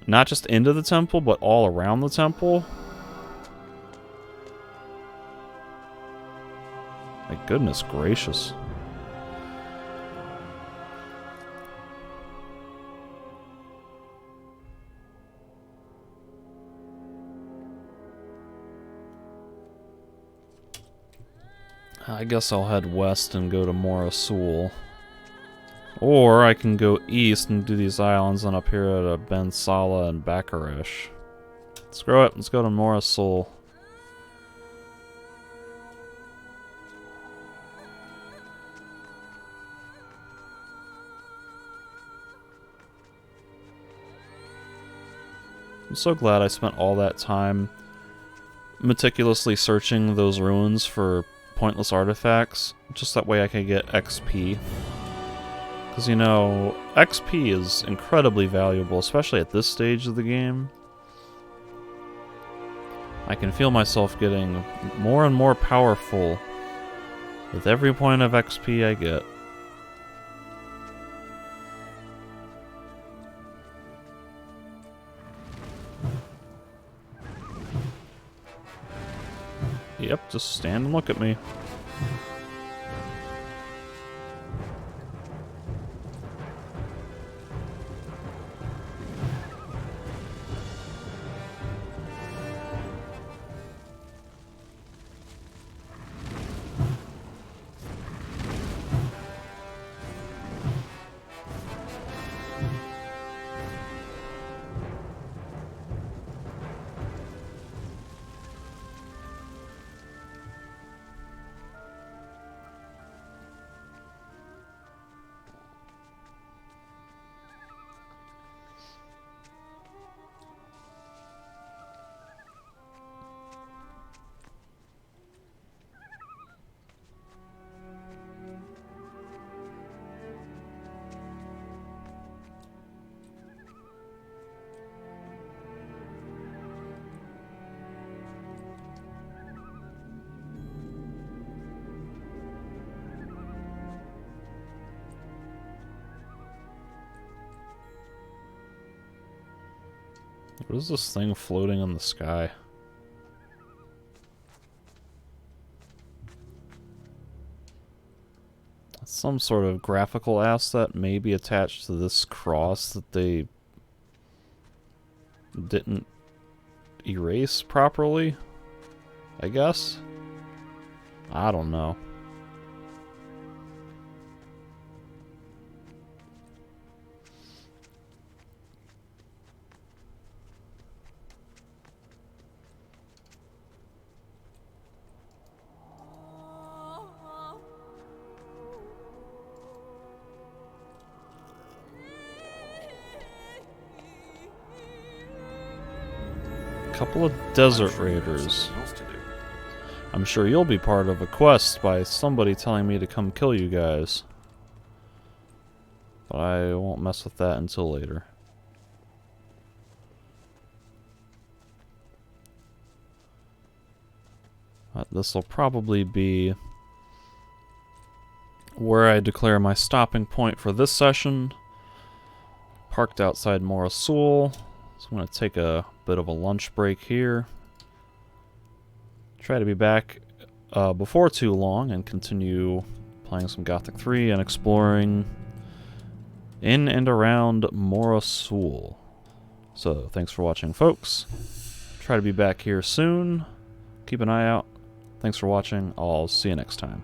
not just into the temple, but all around the temple. My goodness gracious. I guess I'll head west and go to Mora Sul. Or I can go east and do these islands and up here at Ben Sala and Bakarish. Screw it, let's go to Mora Sul. I'm so glad I spent all that time meticulously searching those ruins for pointless artifacts, just that way I can get XP. Because, you know, XP is incredibly valuable, especially at this stage of the game. I can feel myself getting more and more powerful with every point of XP I get. Yep, just stand and look at me. What is this thing floating in the sky? Some sort of graphical asset maybe attached to this cross that they didn't erase properly, I guess? I don't know. Couple of desert raiders. I'm sure you'll be part of a quest by somebody telling me to come kill you guys. But I won't mess with that until later. This will probably be where I declare my stopping point for this session. Parked outside Morasul. So I'm going to take a bit of a lunch break here. Try to be back before too long and continue playing some Gothic 3 and exploring in and around Morasul. So, thanks for watching, folks. Try to be back here soon. Keep an eye out. Thanks for watching. I'll see you next time.